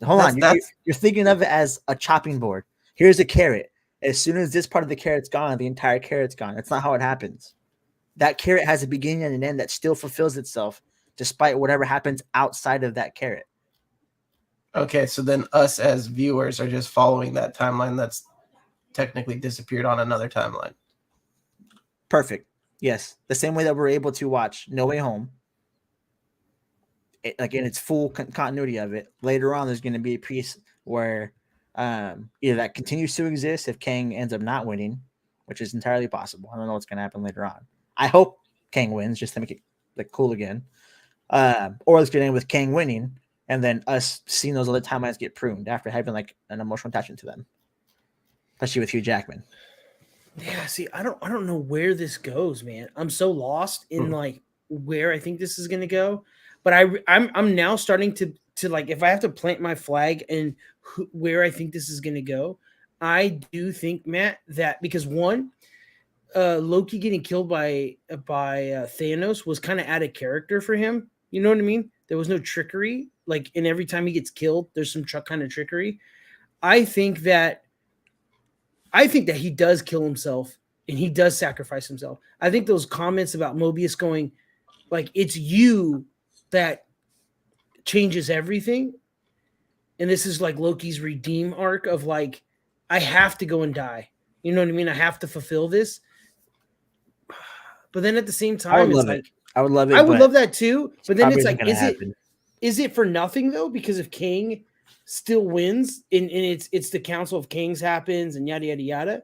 Speaker 3: Hold on, you're thinking of it as a chopping board. Here's a carrot. As soon as this part of the carrot's gone, the entire carrot's gone. That's not how it happens. That carrot has a beginning and an end that still fulfills itself despite whatever happens outside of that carrot.
Speaker 1: Okay, so then us as viewers are just following that timeline that's technically disappeared on another timeline.
Speaker 3: Perfect. Yes. The same way that we're able to watch No Way Home, like in its full continuity of it. Later on, there's going to be a piece where either that continues to exist if Kang ends up not winning, which is entirely possible. I don't know what's going to happen later on. I hope Kang wins just to make it like cool again. Or it's going to end with Kang winning and then us seeing those other timelines get pruned after having like an emotional attachment to them, especially with Hugh Jackman.
Speaker 2: Yeah, see, I don't know where this goes, man. I'm so lost in like where I think this is gonna go, but I'm now starting to like, if I have to plant my flag and where I think this is gonna go, I do think, Matt, that because one, Loki getting killed by Thanos was kind of out of character for him. You know what I mean? There was no trickery. Like, and every time he gets killed, there's some kind of trickery. I think that he does kill himself and he does sacrifice himself. I think those comments about Mobius going, like, it's you that changes everything. And this is like Loki's redeem arc of like, I have to go and die. You know what I mean? I have to fulfill this. But then at the same time, it's like,
Speaker 3: I would love it.
Speaker 2: I would love that too. But then it's like,
Speaker 3: happen.
Speaker 2: Is it for nothing though? Because if Kang still wins and it's the Council of Kings happens and yada yada yada,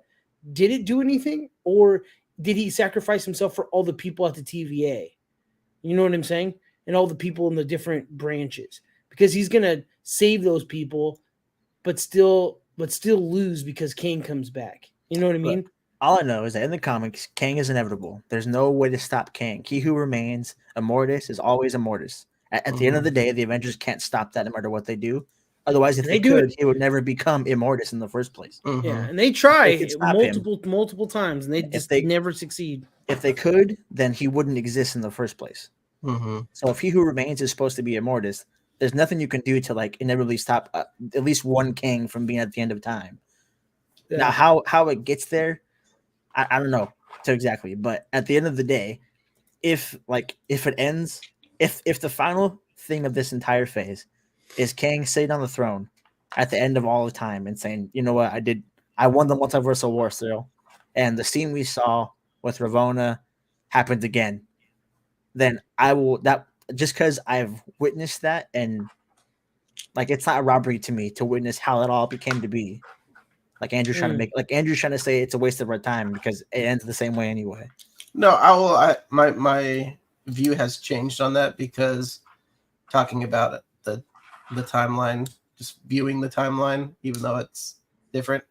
Speaker 2: did it do anything, or did he sacrifice himself for all the people at the TVA? You know what I'm saying? And all the people in the different branches, because he's gonna save those people, but still lose because Kang comes back. You know what I mean?
Speaker 3: Look, all I know is that in the comics, Kang is inevitable. There's no way to stop Kang. He who remains, Immortus, is always Immortus. At the end of the day, the Avengers can't stop that no matter what they do. Otherwise, if they could, he would never become Immortus in the first place.
Speaker 2: Yeah, and they try multiple times, and they just never succeed.
Speaker 3: If they could, then he wouldn't exist in the first place. So if he who remains is supposed to be Immortus, there's nothing you can do to like inevitably stop at least one Kang from being at the end of time. Yeah. Now, how it gets there, I don't know exactly, but at the end of the day, if it ends, if the final thing of this entire phase is Kang sitting on the throne at the end of all the time and saying, you know what, I won the multiversal war thrill, and the scene we saw with Ravonna happened again, then I will, that just because I've witnessed that, and like it's not a robbery to me to witness how it all became to be. Like Andrew's trying to say it's a waste of our time because it ends the same way anyway.
Speaker 1: No, my view has changed on that because talking about it, the timeline just viewing the timeline, even though it's different.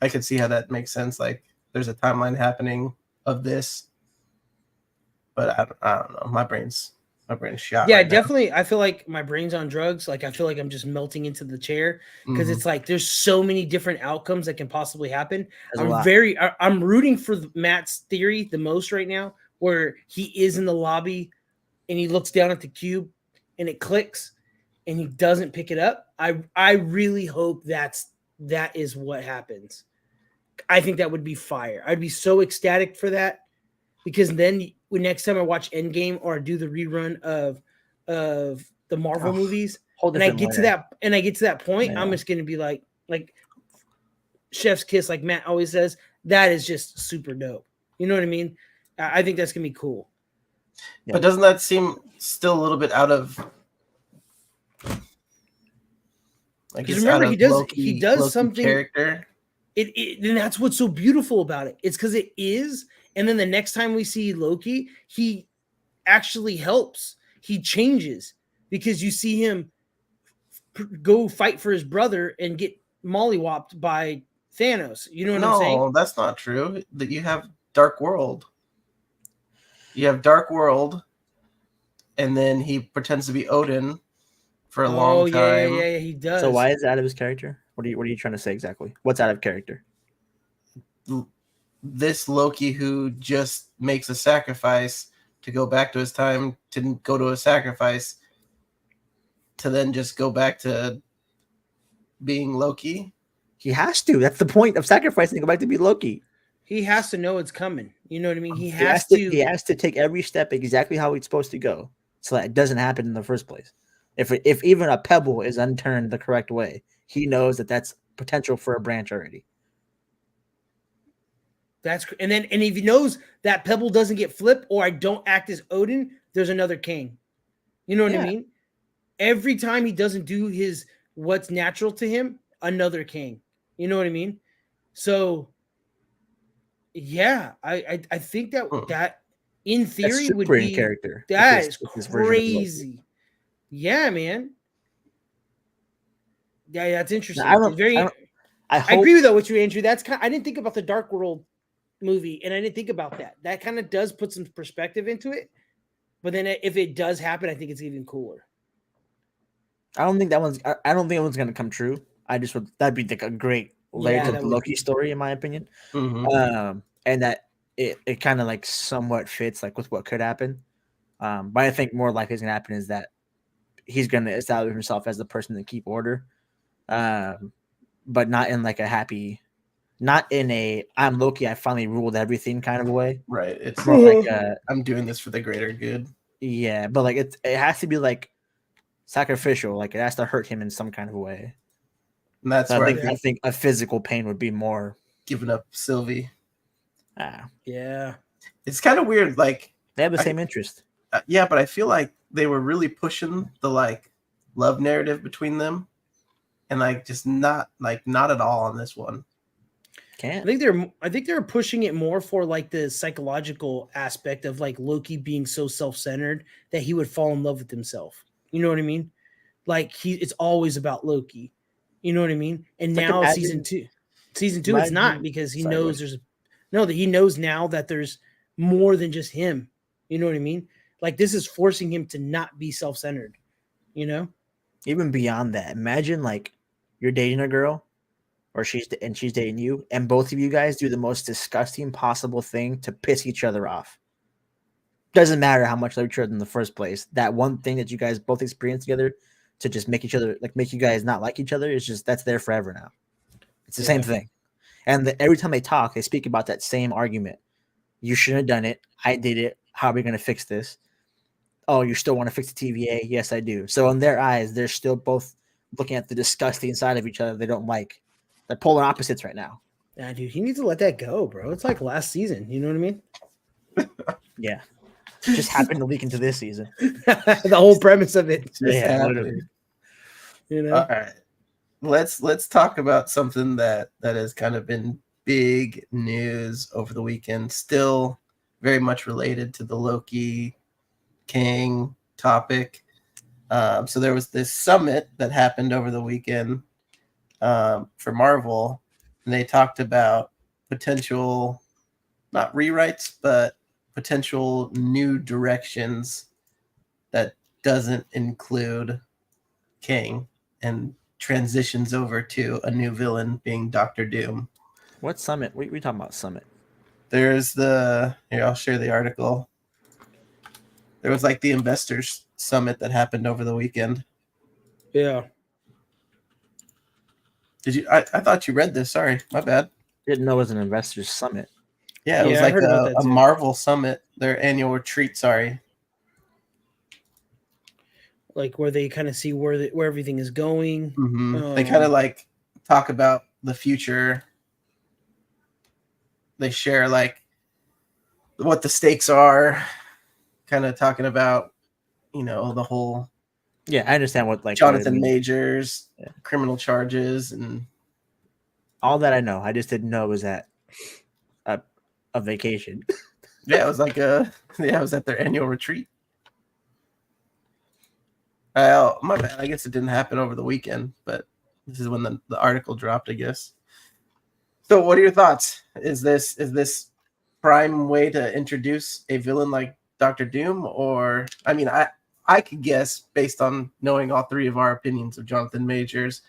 Speaker 1: I could see how that makes sense. Like there's a timeline happening of this, but I don't know. My brain's shot.
Speaker 2: Yeah,
Speaker 1: right now.
Speaker 2: definitely. I feel like my brain's on drugs. Like I feel like I'm just melting into the chair because
Speaker 1: Mhm.
Speaker 2: it's like there's so many different outcomes that can possibly happen.
Speaker 3: There's a lot.
Speaker 2: I'm rooting for Matt's theory the most right now, where he is in the lobby and he looks down at the cube and it clicks and he doesn't pick it up. I really hope that is what happens. I think that would be fire. I'd be so ecstatic for that because then when next time I watch Endgame or I do the rerun of the Marvel movies,
Speaker 3: Whole
Speaker 2: and I
Speaker 3: different
Speaker 2: get to
Speaker 3: layer.
Speaker 2: that point, I'm
Speaker 3: Yeah.
Speaker 2: just gonna be like chef's kiss, like Matt always says. That is just super dope. You know what I mean? I think that's gonna be cool.
Speaker 3: Yeah.
Speaker 1: But doesn't that seem still a little bit out of like?
Speaker 2: Because
Speaker 1: it's
Speaker 2: remember,
Speaker 1: out
Speaker 2: he
Speaker 1: of
Speaker 2: does
Speaker 1: Loki
Speaker 2: something.
Speaker 1: character.
Speaker 2: And that's what's so beautiful about it. It's because it is, and then the next time we see Loki, he actually helps. He changes because you see him go fight for his brother and get mollywopped by Thanos. You know what I'm saying?
Speaker 1: No, that's not true. That you have Dark World. You have Dark World, and then he pretends to be Odin for a long time.
Speaker 2: Yeah, he does.
Speaker 3: So why is it out of his character? What are you trying to say exactly? What's out of character?
Speaker 1: This Loki who just makes a sacrifice to go back to his time to go to a sacrifice to then just go back to being Loki.
Speaker 3: He has to. That's the point of sacrificing to go back to be Loki.
Speaker 2: He has to know it's coming. You know what I mean? He has to.
Speaker 3: He has to take every step exactly how it's supposed to go, so that it doesn't happen in the first place. If even a pebble is unturned the correct way, he knows that that's potential for a branch already.
Speaker 2: And if he knows that pebble doesn't get flipped or I don't act as Odin, there's another king. You know what I mean? Every time he doesn't do what's natural to him, another king. You know what I mean? So yeah, I think that in theory would be
Speaker 3: in character.
Speaker 2: That is crazy. Yeah, man. Yeah, that's interesting.
Speaker 3: I
Speaker 2: agree with what you, Andrew. I didn't think about the Dark World movie, and I didn't think about that. That kind of does put some perspective into it. But then if it does happen, I think it's even cooler.
Speaker 3: I don't think that one's going to come true. That'd be like a great layer to the Loki story, in my opinion.
Speaker 1: Mm-hmm.
Speaker 3: And that it kind of like somewhat fits like with what could happen. But I think more likely is going to happen is that he's going to establish himself as the person to keep order, but not in like not in a I'm Loki, I finally ruled everything kind of way.
Speaker 1: Right. It's
Speaker 3: more like
Speaker 1: I'm doing this for the greater good.
Speaker 3: Yeah, but like it has to be like sacrificial. Like it has to hurt him in some kind of way.
Speaker 1: And that's
Speaker 3: so
Speaker 1: where
Speaker 3: I think a physical pain would be more
Speaker 1: giving up Sylvie.
Speaker 2: Yeah.
Speaker 1: It's kind of weird. Like
Speaker 3: they have the same interest.
Speaker 1: Yeah, but I feel like they were really pushing the like love narrative between them, and like just not at all on this one.
Speaker 3: Can't.
Speaker 2: I think they're pushing it more for like the psychological aspect of like Loki being so self-centered that he would fall in love with himself. You know what I mean? Like it's always about Loki. You know what I mean? And
Speaker 3: like
Speaker 2: now season two, it's not because he knows he knows now that there's more than just him. You know what I mean? Like this is forcing him to not be self-centered, you know?
Speaker 3: Even beyond that, imagine like you're dating a girl or she's dating you and both of you guys do the most disgusting possible thing to piss each other off. Doesn't matter how much they love each other in the first place. That one thing that you guys both experience together to just make you guys not like each other is just that's there forever now. It's the same thing. And every time they talk, they speak about that same argument. You shouldn't have done it. I did it. How are we going to fix this? Oh, you still want to fix the TVA? Yes, I do. So in their eyes, they're still both looking at the disgusting side of each other they don't like. They're polar opposites right now.
Speaker 2: Yeah, dude, he needs to let that go, bro. It's like last season. You know what I mean?
Speaker 3: Yeah. Just happened to leak into this season.
Speaker 2: The whole premise of it.
Speaker 3: Literally.
Speaker 2: You know?
Speaker 1: All right. Let's talk about something that has kind of been big news over the weekend. Still very much related to the Loki King topic. So there was this summit that happened over the weekend for Marvel, and they talked about potential, not rewrites, but potential new directions that doesn't include King and transitions over to a new villain being Doctor Doom.
Speaker 3: What summit? We talking about summit.
Speaker 1: There's here, I'll share the article. There was like the investors summit that happened over the weekend.
Speaker 2: Yeah.
Speaker 1: Did you? I thought you read this. Sorry, my bad.
Speaker 3: Didn't know it was an investors summit.
Speaker 1: Yeah, it was
Speaker 2: Yeah, I
Speaker 1: like
Speaker 2: heard about that
Speaker 1: a
Speaker 2: too.
Speaker 1: Marvel summit, their annual retreat. Sorry.
Speaker 2: Like where they kind of see where everything is going.
Speaker 1: They kind of like talk about the future. They share like what the stakes are, kind of talking about, the whole
Speaker 3: Yeah, I understand what like
Speaker 1: Jonathan
Speaker 3: what it means.
Speaker 1: Majors,
Speaker 3: Yeah.
Speaker 1: criminal charges, and
Speaker 3: All that I know. I just didn't know it was at a vacation.
Speaker 1: yeah, it was like it was at their annual retreat. My bad. I guess it didn't happen over the weekend, but this is when the article dropped, I guess. So, what are your thoughts? Is this prime way to introduce a villain like Doctor Doom, or I mean, I could guess based on knowing all three of our opinions of Jonathan Majors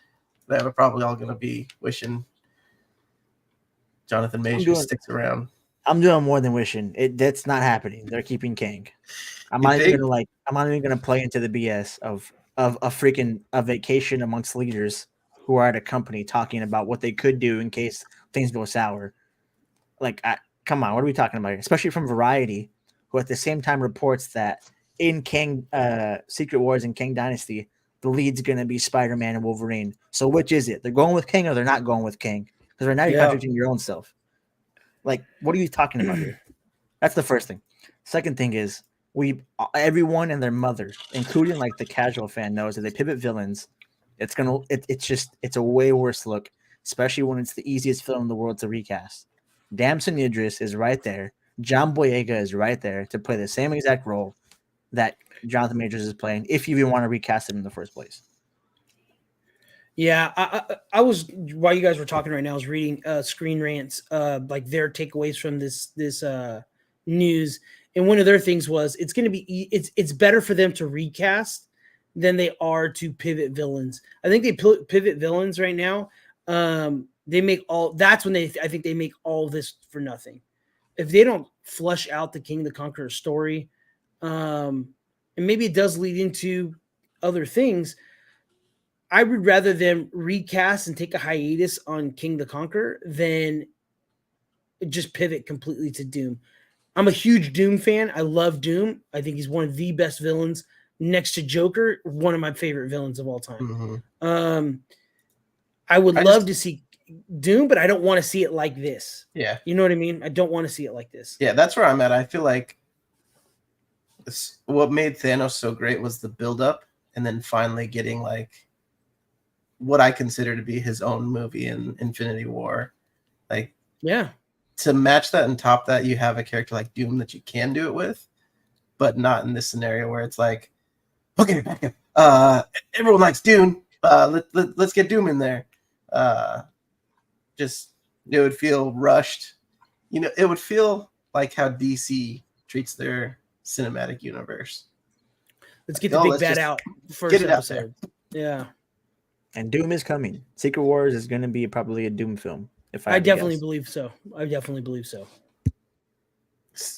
Speaker 1: that we're probably all going to be wishing Jonathan Majors sticks around.
Speaker 3: I'm doing more than wishing. That's not happening. They're keeping King. I'm not even gonna play into the BS of a vacation amongst leaders who are at a company talking about what they could do in case things go sour. Like, come on, what are we talking about here? Especially from Variety, who at the same time reports that in King Secret Wars and King Dynasty, the lead's gonna be Spider-Man and Wolverine. So which is it? They're going with King or they're not going with King? Because right now you're contradicting your own self. Like, what are you talking about here? That's the first thing. Second thing is everyone and their mother, including like the casual fan, knows that they pivot villains. It's a way worse look, especially when it's the easiest film in the world to recast. Damson Idris is right there. John Boyega is right there to play the same exact role that Jonathan Majors is playing, if you even want to recast him in the first place.
Speaker 2: Yeah, I was, while you guys were talking right now, I was reading Screen Rant's like their takeaways from this news, and one of their things was it's going to be it's better for them to recast than they are to pivot villains. I think they pivot villains right now. They make that's when I think they make all this for nothing. If they don't flush out the King the Conqueror story, and maybe it does lead into other things, I would rather them recast and take a hiatus on King the Conqueror than just pivot completely to Doom. I'm a huge Doom fan. I love Doom. I think he's one of the best villains next to Joker, one of my favorite villains of all time.
Speaker 1: Mm-hmm.
Speaker 2: I would love to see Doom, but I don't want to see it like this.
Speaker 1: Yeah.
Speaker 2: You know what I mean? I don't want to see it like this.
Speaker 1: Yeah, that's where I'm at. I feel like what made Thanos so great was the build-up and then finally getting like what I consider to be his own movie in Infinity War. Like,
Speaker 2: yeah,
Speaker 1: to match that and top that, you have a character like Doom that you can do it with, but not in this scenario where it's like, okay, back up. Everyone likes Doom. Let's get Doom in there. Just, it would feel rushed. It would feel like how DC treats their cinematic universe.
Speaker 2: Let's get the big bad out first
Speaker 1: get it
Speaker 2: episode.
Speaker 1: Out there.
Speaker 2: Yeah.
Speaker 3: And Doom is coming. Secret Wars is going to be probably a Doom film.
Speaker 2: I definitely believe so. I definitely believe so.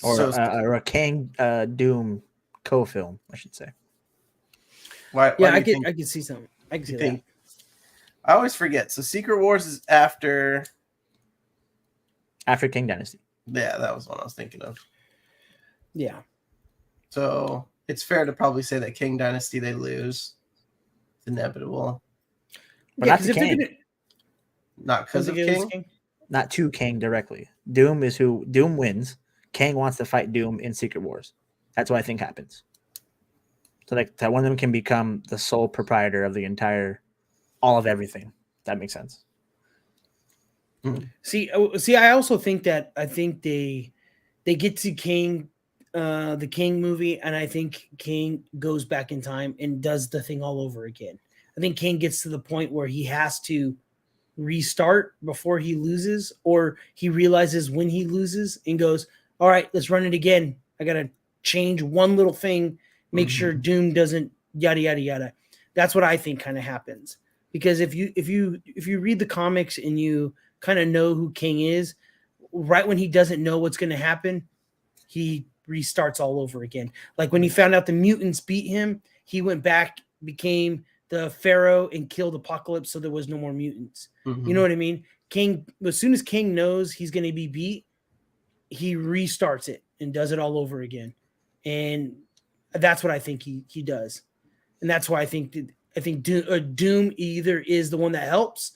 Speaker 3: Or a King Doom co-film, I should say.
Speaker 1: Why
Speaker 2: I can see something. I can see that.
Speaker 1: I always forget. So Secret Wars is after
Speaker 3: King Dynasty.
Speaker 1: Yeah, that was what I was thinking of.
Speaker 2: Yeah.
Speaker 1: So it's fair to probably say that King Dynasty they lose. It's inevitable.
Speaker 3: But not to King.
Speaker 1: Not because of King?
Speaker 3: Not to King directly. Doom is who Doom wins. King wants to fight Doom in Secret Wars. That's what I think happens. So like that one of them can become the sole proprietor of the entire, all of everything. That makes sense.
Speaker 2: See, I also think that they get to King the King movie, and I think King goes back in time and does the thing all over again. I think King gets to the point where he has to restart before he loses, or he realizes when he loses and goes, all right, let's run it again. I gotta change one little thing, make sure Doom doesn't yada yada yada. That's what I think kind of happens. Because if you read the comics and you kind of know who King is, right when he doesn't know what's going to happen, he restarts all over again. Like when he found out the mutants beat him, he went back, became the Pharaoh, and killed Apocalypse, so there was no more mutants. You know what I mean? King, as soon as King knows he's going to be beat, he restarts it and does it all over again. And that's what I think he does. And that's why I think Doom either is the one that helps,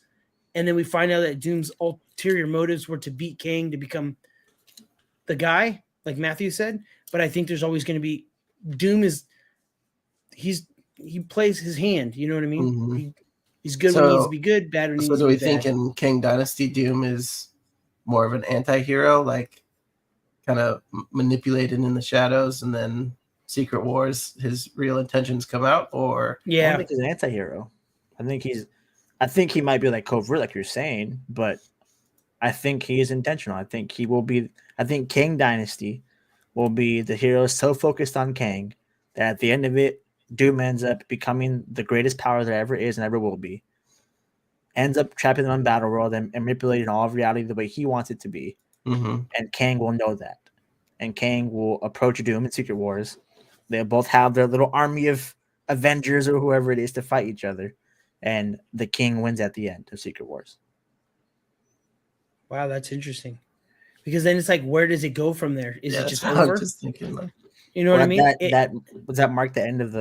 Speaker 2: and then we find out that Doom's ulterior motives were to beat King to become the guy, like Matthew said. But I think there's always going to be Doom he plays his hand. You know what I mean? He's good when he needs to be good, bad when he needs to be bad.
Speaker 1: So do we think in King Dynasty, Doom is more of an anti-hero, like kind of manipulated in the shadows, and then Secret Wars, his real intentions come out? Or
Speaker 3: I don't think he's an anti-hero. I think he might be like covert, like you're saying, but I think he is intentional. I think King Dynasty will be the hero so focused on Kang that at the end of it, Doom ends up becoming the greatest power there ever is and ever will be. Ends up trapping them in Battle World and manipulating all of reality the way he wants it to be. And Kang will know that. And Kang will approach Doom in Secret Wars. They'll both have their little army of Avengers or whoever it is to fight each other. And the King wins at the end of Secret Wars.
Speaker 2: Wow, that's interesting. Because then it's like, where does it go from there? Is it just
Speaker 1: I'm
Speaker 2: over?
Speaker 1: just thinking, like,
Speaker 2: You know what I mean?
Speaker 3: Does that mark the end of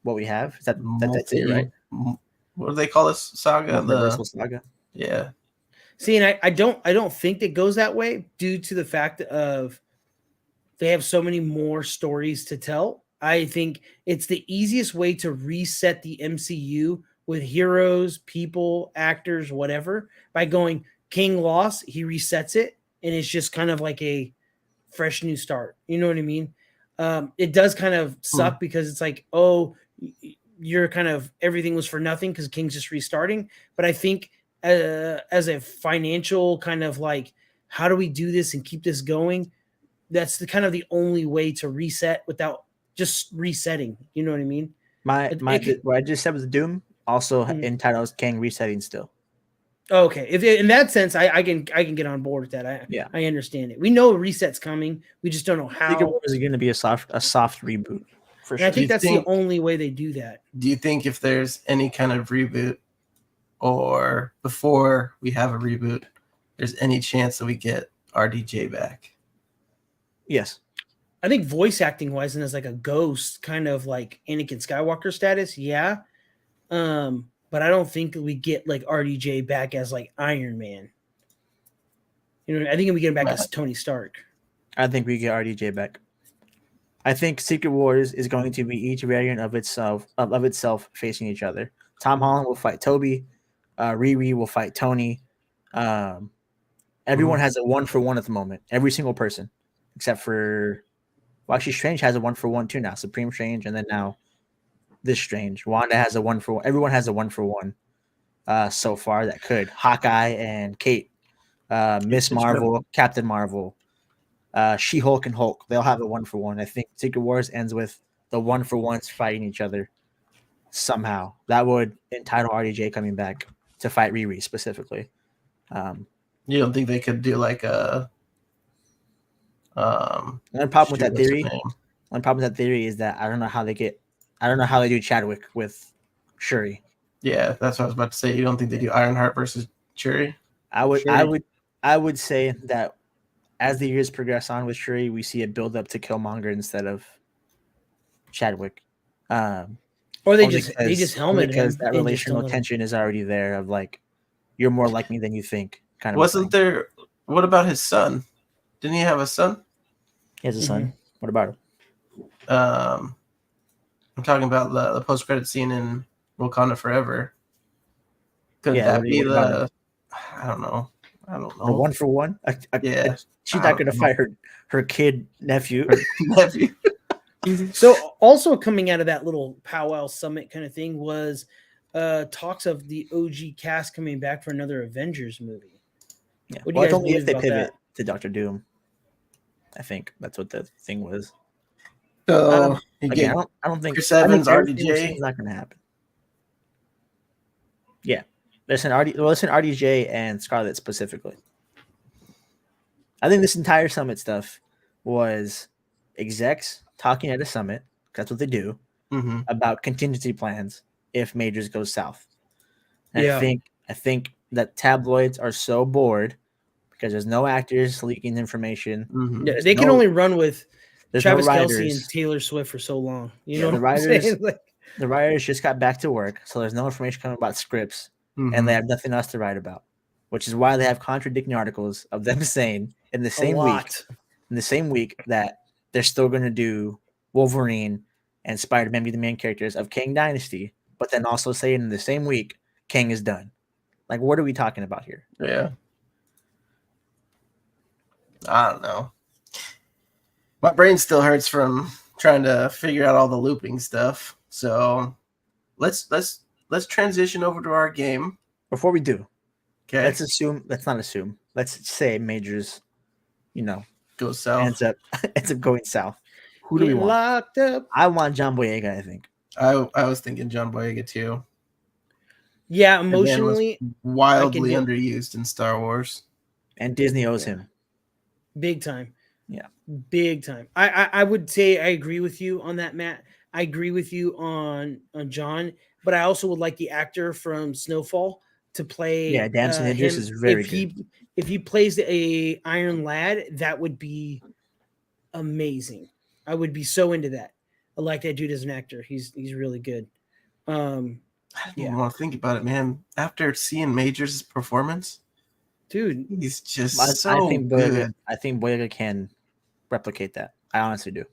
Speaker 3: what we have? Is that's it, right?
Speaker 1: What do they call this saga?
Speaker 3: The saga.
Speaker 1: Yeah.
Speaker 2: See, and I don't think it goes that way due to the fact of they have so many more stories to tell. I think it's the easiest way to reset the MCU with heroes, people, actors, whatever, by going King lost, he resets it, and it's just kind of like a fresh new start. You know what I mean? It does kind of suck because it's like, oh, you're kind of everything was for nothing because King's just restarting. But I think as a financial kind of like, how do we do this and keep this going? That's the kind of the only way to reset without just resetting. You know what I mean?
Speaker 3: What I just said was Doom also entitles Kang resetting still.
Speaker 2: Okay, if in that sense, I can get on board with that. I understand it. We know a reset's coming. We just don't know how.
Speaker 3: Secret Wars is going to be a soft reboot for sure.
Speaker 2: I think that's the only way they do that.
Speaker 1: Do you think if there's any kind of reboot, or before we have a reboot, there's any chance that we get RDJ back?
Speaker 3: Yes.
Speaker 2: I think voice acting wise, and as like a ghost, kind of like Anakin Skywalker status, yeah. But I don't think we get like RDJ back as like Iron Man. You know, I think we get him back as Tony Stark.
Speaker 3: I think we get RDJ back. I think Secret Wars is going to be each variant of itself facing each other. Tom Holland will fight Toby. Riri will fight Tony. Everyone has a 1-for-1 at the moment. Every single person, except for, well, actually, Strange has a 1-for-1 too now. Supreme Strange, and then now this Strange. Wanda has a 1-for-1. Everyone has a 1-for-1 so far that could. Hawkeye and Kate, Miss Marvel, Captain Marvel, She-Hulk and Hulk. They'll have a 1-for-1. I think Secret Wars ends with the 1-for-1s fighting each other somehow. That would entitle RDJ coming back to fight Riri specifically.
Speaker 1: You don't think they could do like a
Speaker 3: One problem with that theory is that I don't know how they do Chadwick with Shuri.
Speaker 1: Yeah, that's what I was about to say. You don't think they do Ironheart versus Shuri?
Speaker 3: I would say that as the years progress on with Shuri, we see a build up to Killmonger instead of Chadwick.
Speaker 2: Or they just helmet him
Speaker 3: because that relational tension is already there of like, you're more like me than you think. Kind of.
Speaker 1: Wasn't there? What about his son? Didn't he have a son?
Speaker 3: He has a son. What about him?
Speaker 1: I'm talking about the post-credit scene in Wakanda Forever. Couldn't that be the? I don't know. I don't
Speaker 3: The
Speaker 1: know.
Speaker 3: 1 for 1.
Speaker 1: Yeah.
Speaker 3: She's
Speaker 1: I
Speaker 3: not
Speaker 1: don't
Speaker 3: gonna
Speaker 1: know.
Speaker 3: fight her kid nephew.
Speaker 1: Nephew.
Speaker 2: So also coming out of that little powwow summit kind of thing was talks of the OG cast coming back for another Avengers movie.
Speaker 3: Yeah.
Speaker 2: What do
Speaker 3: Well,
Speaker 2: you
Speaker 3: it's
Speaker 2: guys
Speaker 3: only if
Speaker 2: believe
Speaker 3: they
Speaker 2: about
Speaker 3: pivot
Speaker 2: that?
Speaker 3: to Doctor Doom. I think that's what the thing was.
Speaker 1: So you
Speaker 3: Again,
Speaker 1: get
Speaker 3: I don't think
Speaker 1: Chris
Speaker 3: I think
Speaker 1: Evans,
Speaker 3: everything we've seen
Speaker 1: RDJ.
Speaker 3: is not going to happen. Yeah, listen, RDJ and Scarlet specifically. I think this entire summit stuff was execs talking at a summit. That's what they do
Speaker 1: Mm-hmm.
Speaker 3: about contingency plans if Majors goes south. And
Speaker 2: Yeah.
Speaker 3: I think that tabloids are so bored because there's no actors leaking information.
Speaker 1: Mm-hmm.
Speaker 2: Yeah, they can
Speaker 3: no-
Speaker 2: only run with
Speaker 3: There's
Speaker 2: Travis
Speaker 3: no
Speaker 2: Kelce
Speaker 3: writers.
Speaker 2: and Taylor Swift for so long. You
Speaker 3: Yeah,
Speaker 2: know
Speaker 3: the
Speaker 2: what I'm
Speaker 3: writers-
Speaker 2: saying? Like,
Speaker 3: The writers just got back to work, so there's no information coming about scripts,
Speaker 1: Mm-hmm.
Speaker 3: and they have nothing else to write about, which is why they have contradicting articles of them saying in the
Speaker 2: a
Speaker 3: same week that they're still going to do Wolverine and Spider-Man be the main characters of Kang Dynasty, but then also saying in the same week Kang is done. Like, what are we talking about here?
Speaker 1: Yeah. I don't know. My brain still hurts from trying to figure out all the looping stuff. So let's transition over to our game.
Speaker 3: Before we do,
Speaker 1: Okay.
Speaker 3: let's not assume. Let's say Majors,
Speaker 1: Go south.
Speaker 3: ends up going south. Who do we
Speaker 2: Getting
Speaker 3: want?
Speaker 2: locked up.
Speaker 3: I want John Boyega, I think.
Speaker 1: I was thinking John Boyega too.
Speaker 2: Yeah,
Speaker 1: That man was
Speaker 2: emotionally,
Speaker 1: wildly
Speaker 2: I can
Speaker 1: underused in Star Wars.
Speaker 3: And Disney owes him.
Speaker 2: big time.
Speaker 3: Yeah.
Speaker 2: Big time. I would say I agree with you on that, Matt. I agree with you on John, but I also would like the actor from Snowfall to play.
Speaker 3: Yeah, Damson Idris
Speaker 2: him.
Speaker 3: is very
Speaker 2: If he plays a Iron Lad, that would be amazing. I would be so into that. I like that dude as an actor. He's really good.
Speaker 1: I didn't even
Speaker 2: Yeah.
Speaker 1: want to think about it, man. After seeing Majors' performance,
Speaker 2: Dude,
Speaker 1: he's just
Speaker 3: I
Speaker 1: so
Speaker 3: think
Speaker 1: good.
Speaker 3: Boyega can replicate that. I honestly do.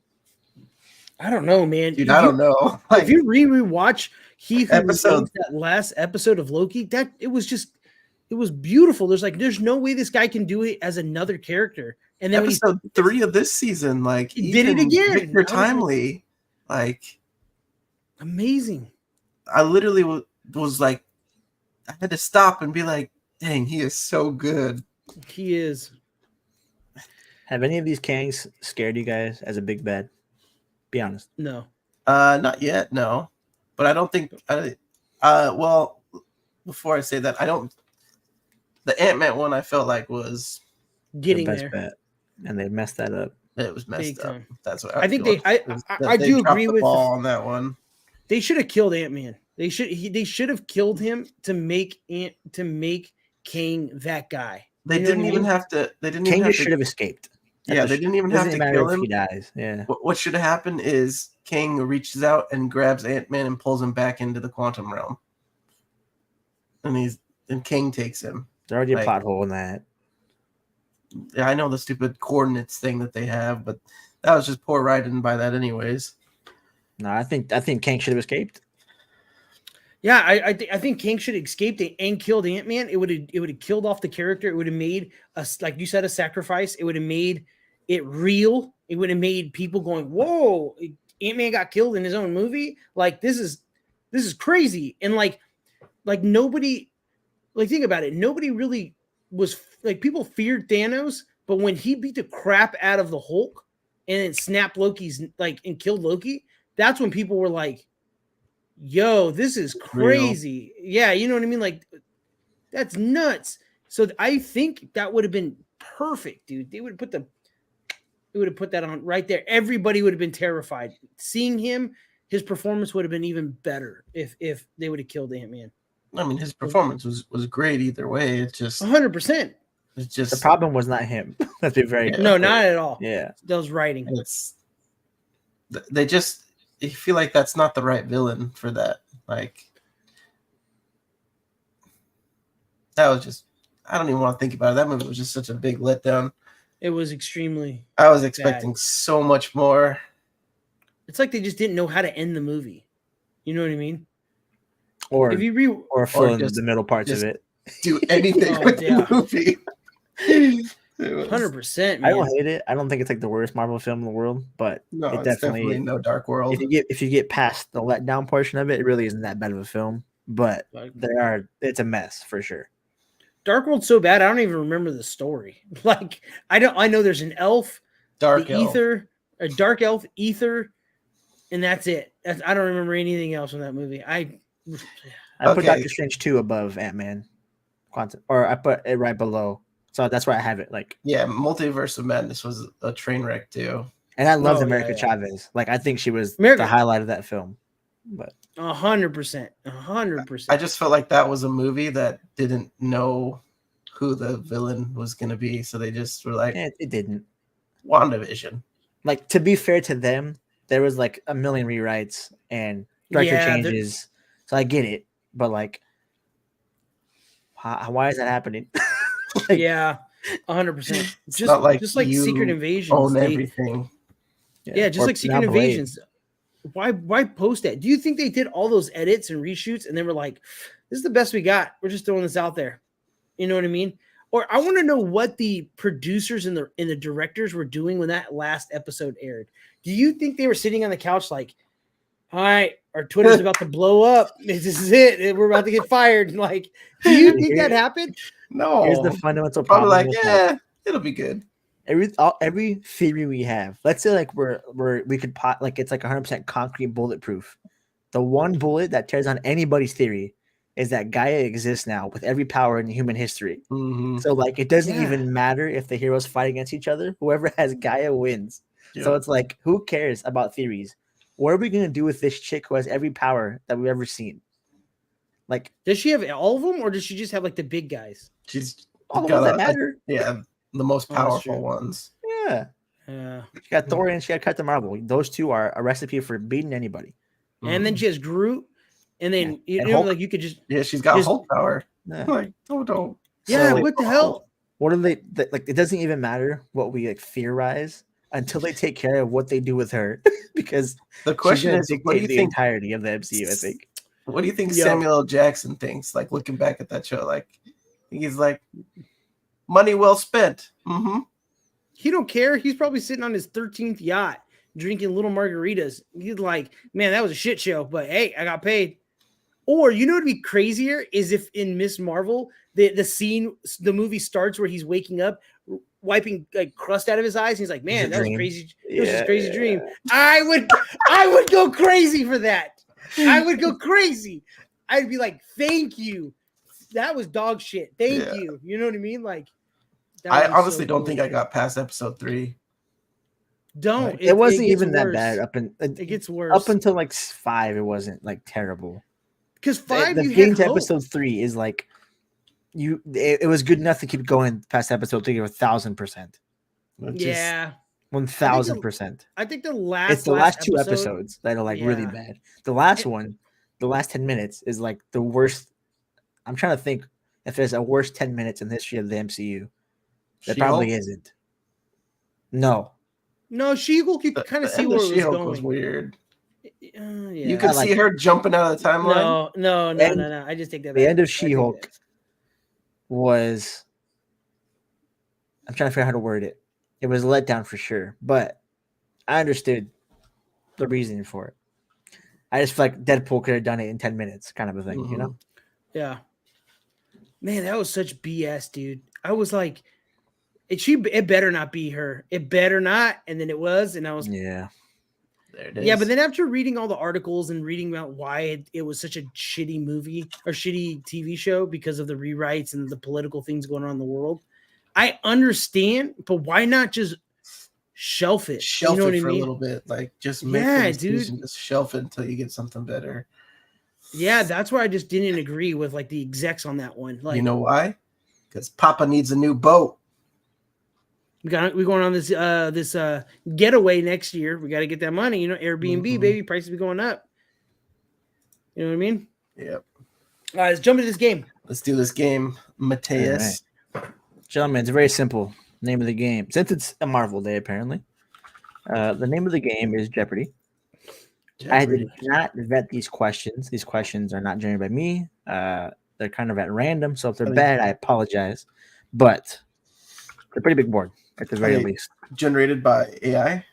Speaker 2: I don't know, man.
Speaker 1: Dude, I don't know.
Speaker 2: If you rewatch he who
Speaker 1: Episode-
Speaker 2: Remains, that last episode of Loki, it was beautiful. There's no way this guy can do it as another character. And then
Speaker 1: Episode 3 of this season, like
Speaker 2: He did it
Speaker 1: even
Speaker 2: again.
Speaker 1: Victor
Speaker 2: I was like-
Speaker 1: Timely, like
Speaker 2: amazing.
Speaker 1: I literally was like, I had to stop and be like, dang, he is so good.
Speaker 2: He is.
Speaker 3: Have any of these Kangs scared you guys as a big bad? Be honest.
Speaker 2: No.
Speaker 1: Not yet, no. But I don't think well, before I say that, I don't the Ant-Man one I felt like was
Speaker 2: Getting
Speaker 3: the best
Speaker 2: there.
Speaker 3: bet. And they messed that up.
Speaker 1: it was messed
Speaker 2: Big
Speaker 1: up.
Speaker 2: time.
Speaker 1: That's what
Speaker 2: I think
Speaker 1: feel.
Speaker 2: I
Speaker 1: They
Speaker 2: do
Speaker 1: dropped
Speaker 2: agree
Speaker 1: the
Speaker 2: with
Speaker 1: ball on that one.
Speaker 2: they should have killed Ant-Man. They should have killed him to make King that guy.
Speaker 1: They
Speaker 2: You know
Speaker 1: didn't
Speaker 2: what I
Speaker 1: even
Speaker 2: mean?
Speaker 1: have to. They didn't
Speaker 3: King
Speaker 1: even have
Speaker 3: just should
Speaker 1: to.
Speaker 3: have escaped.
Speaker 1: Yeah, they didn't even have
Speaker 3: Doesn't
Speaker 1: to
Speaker 3: matter
Speaker 1: kill
Speaker 3: if
Speaker 1: him.
Speaker 3: he dies. Yeah.
Speaker 1: What should have happened is King reaches out and grabs Ant-Man and pulls him back into the quantum realm, and King takes him.
Speaker 3: There's already a
Speaker 1: Like-
Speaker 3: plot hole in that.
Speaker 1: Yeah, I know the stupid coordinates thing that they have, but that was just poor writing by that, anyways.
Speaker 3: No, I think King should have escaped.
Speaker 2: Yeah, I think King should have escaped it and killed Ant-Man. It would have killed off the character. It would have made us, like you said, a sacrifice. It would have made it real. It would have made people going, "Whoa, Ant-Man got killed in his own movie." Like this is crazy. And like nobody, like think about it. Nobody really was like people feared Thanos, but when he beat the crap out of the Hulk and then snapped Loki's and killed Loki, that's when people were like, yo, this is crazy. Yeah, you know what I mean? Like, that's nuts. So I think that would have been perfect, dude. They would have put that on right there. Everybody would have been terrified. Seeing him, his performance would have been even better if they would have killed Ant-Man.
Speaker 1: I mean, his performance was great either way. It's just
Speaker 2: 100%.
Speaker 1: it's just
Speaker 3: The problem was not him. Let's be very
Speaker 1: Yeah.
Speaker 3: clear.
Speaker 2: No, not at all.
Speaker 3: Yeah.
Speaker 2: That was writing.
Speaker 1: it's they just you feel like that's not the right villain for that. Like that was just I don't even want to think about it. That movie was just such a big letdown.
Speaker 2: It was extremely.
Speaker 1: I was expecting so much more.
Speaker 2: It's like they just didn't know how to end the movie. You know what I mean?
Speaker 3: Or
Speaker 2: If you
Speaker 3: or fill in
Speaker 1: just-
Speaker 3: the middle parts
Speaker 1: just-
Speaker 3: of it.
Speaker 1: Do anything
Speaker 2: Oh,
Speaker 1: with
Speaker 2: yeah.
Speaker 1: the movie. It was-
Speaker 2: 100%,
Speaker 3: I
Speaker 2: man.
Speaker 3: don't hate it. I don't think it's like the worst Marvel film in the world, but
Speaker 1: No,
Speaker 3: it
Speaker 1: it's definitely no Dark World.
Speaker 3: if you get past the letdown portion of it, it really isn't that bad of a film. But it's a mess for sure.
Speaker 2: Dark World's so bad, I don't even remember the story. Like, I know there's an elf,
Speaker 1: Dark
Speaker 2: the
Speaker 1: Elf.
Speaker 2: ether, a dark elf, ether, and that's it. I don't remember anything else from that movie.
Speaker 3: I put
Speaker 1: Okay.
Speaker 3: Doctor Strange 2 above Ant-Man, or I put it right below. So that's where I have it. Like,
Speaker 1: Yeah, Multiverse of Madness was a train wreck too.
Speaker 3: and I loved
Speaker 2: Oh, yeah,
Speaker 3: America
Speaker 2: yeah.
Speaker 3: Chavez. Like, I think she was
Speaker 2: America-
Speaker 3: the highlight of that film. But
Speaker 2: 100%. 100%.
Speaker 1: I just felt like that was a movie that didn't know who the villain was going to be, so they just were like,
Speaker 3: it didn't.
Speaker 1: WandaVision.
Speaker 3: Like, to be fair to them, there was like a million rewrites and director
Speaker 2: Yeah,
Speaker 3: changes. So I get it, but like, why is that happening? Like,
Speaker 2: Yeah, 100%.
Speaker 1: It's
Speaker 2: Just
Speaker 1: not like
Speaker 2: just like
Speaker 1: you
Speaker 2: Secret Invasions.
Speaker 1: Own
Speaker 2: they-
Speaker 1: everything.
Speaker 2: yeah, just
Speaker 3: or
Speaker 2: like Secret
Speaker 3: now Blade.
Speaker 2: Invasions. Why post that? Do you think they did all those edits and reshoots and they were like, this is the best we got. We're just throwing this out there. You know what I mean? Or I want to know what the producers and the directors were doing when that last episode aired. Do you think they were sitting on the couch like, all right, our Twitter's about to blow up. This is it. We're about to get fired. Like, do you think that happened?
Speaker 1: No.
Speaker 3: Here's the fundamental
Speaker 1: Probably
Speaker 3: problem.
Speaker 1: like,
Speaker 3: with
Speaker 1: yeah, it'll be good.
Speaker 3: every theory we have. Let's say like we could pot like it's like 100% concrete bulletproof. The one bullet that tears on anybody's theory is that Gaia exists now with every power in human history.
Speaker 1: Mhm.
Speaker 3: So like it doesn't
Speaker 2: Yeah.
Speaker 3: even matter if the heroes fight against each other. Whoever has Gaia wins. So
Speaker 1: Yeah.
Speaker 3: it's like, who cares about theories? What are we gonna do with this chick who has every power that we've ever seen? Like
Speaker 2: Does she have all of them or does she just have like the big guys?
Speaker 1: She's
Speaker 3: all the
Speaker 1: got
Speaker 3: ones that
Speaker 1: a-
Speaker 3: matter.
Speaker 1: yeah, the most
Speaker 2: Oh, that's
Speaker 1: powerful
Speaker 2: true.
Speaker 1: ones.
Speaker 3: Yeah.
Speaker 2: Yeah.
Speaker 3: She got Thor and she got Captain Marvel. Those two are a recipe for beating anybody.
Speaker 2: And then
Speaker 1: Mhm.
Speaker 2: she has Groot. And then you
Speaker 3: And
Speaker 2: know,
Speaker 3: Hulk.
Speaker 2: like you could just
Speaker 1: yeah, she's got
Speaker 2: just-
Speaker 1: Hulk power.
Speaker 3: Yeah.
Speaker 1: Like, don't.
Speaker 2: yeah,
Speaker 3: So-
Speaker 2: what the hell?
Speaker 3: What are they like? It doesn't even matter what we like theorize until they take care of what they do with her, because
Speaker 1: The question
Speaker 3: she's
Speaker 1: is,
Speaker 3: gonna
Speaker 1: what do
Speaker 3: dictate
Speaker 1: you
Speaker 3: the
Speaker 1: think?
Speaker 3: entirety of the MCU. I think.
Speaker 1: What do you think
Speaker 2: Yeah.
Speaker 1: Samuel L. Jackson thinks? Like looking back at that show, like he's like, money well spent. Mm-hmm.
Speaker 2: He don't care. He's probably sitting on his 13th yacht drinking little margaritas. He's like, man, that was a shit show, but hey, I got paid. Or you know what'd be crazier is if in Miss Marvel, the scene, the movie starts where he's waking up, wiping like crust out of his eyes, and he's like, man,
Speaker 3: a
Speaker 2: that was
Speaker 3: dream.
Speaker 2: crazy. It was just
Speaker 3: Yeah,
Speaker 2: crazy
Speaker 3: yeah.
Speaker 2: dream. I would go crazy for that. I would go crazy. I'd be like, thank you. That was dog shit. Thank
Speaker 1: Yeah.
Speaker 2: you. You know what I mean? Like, that
Speaker 1: I
Speaker 2: would be
Speaker 1: honestly
Speaker 2: so
Speaker 1: don't
Speaker 2: cool.
Speaker 1: think I got past episode 3.
Speaker 2: Don't.
Speaker 3: It wasn't
Speaker 2: gets
Speaker 3: even that
Speaker 2: worse.
Speaker 3: bad
Speaker 2: It gets worse.
Speaker 3: up until like 5. It wasn't like terrible.
Speaker 2: Because 5,
Speaker 3: The
Speaker 2: you
Speaker 3: getting
Speaker 2: had
Speaker 3: to
Speaker 2: hope.
Speaker 3: episode 3 is like it was good enough to keep going past episode 3 1,000%.
Speaker 2: Yeah,
Speaker 3: 1,000%.
Speaker 2: I think the last.
Speaker 3: It's the last two
Speaker 2: episode-
Speaker 3: episodes that are like really
Speaker 2: Yeah.
Speaker 3: bad. The last one, the last 10 minutes is like the worst. I'm trying to think if there's a worse 10 minutes in the history of the MCU. There probably isn't. No.
Speaker 2: No, She-Hulk, you could kind of see where it was
Speaker 1: She-Hulk
Speaker 2: going.
Speaker 1: was weird.
Speaker 2: Yeah.
Speaker 1: You could
Speaker 3: I like
Speaker 1: see her jumping out of the timeline.
Speaker 2: No. I just take that.
Speaker 3: The
Speaker 2: back.
Speaker 3: end of
Speaker 2: I take
Speaker 3: She-Hulk
Speaker 2: that.
Speaker 3: was. I'm trying to figure out how to word it. It was a letdown for sure, but I understood the reasoning for it. I just feel like Deadpool could have done it in 10 minutes, kind of a thing, you know?
Speaker 2: Yeah. Man, that was such BS, dude. I was like, it better not be her. It better not. And then it was, and I was
Speaker 3: Yeah.
Speaker 1: There it is.
Speaker 2: Yeah, but then after reading all the articles and reading about why it was such a shitty movie or shitty TV show because of the rewrites and the political things going on in the world, I understand, but why not just shelf it?
Speaker 1: shelf
Speaker 2: you know
Speaker 1: it
Speaker 2: what I
Speaker 1: for
Speaker 2: mean?
Speaker 1: a little bit. Like just make
Speaker 2: Yeah,
Speaker 1: the
Speaker 2: dude.
Speaker 1: decision, just shelf it until you get something better.
Speaker 2: Yeah, that's where I just didn't agree with like the execs on that one. Like,
Speaker 1: You know why? Because Papa needs a new boat.
Speaker 2: we're going on this getaway next year. We got to get that money. You know, Airbnb,
Speaker 1: Mhm.
Speaker 2: baby, prices be going up. You know what I mean?
Speaker 1: Yep.
Speaker 2: All right, let's jump into this game.
Speaker 1: Let's do this game, Mateus.
Speaker 3: Gentlemen, it's very simple. Name of the game. Since it's a Marvel day, apparently. The name of the game is Jeopardy. I did not vet these questions. These questions are not generated by me. They're kind of at random. So if they're bad, I apologize. But It's a pretty big board, at the very
Speaker 1: Okay.
Speaker 3: least.
Speaker 1: Generated by AI.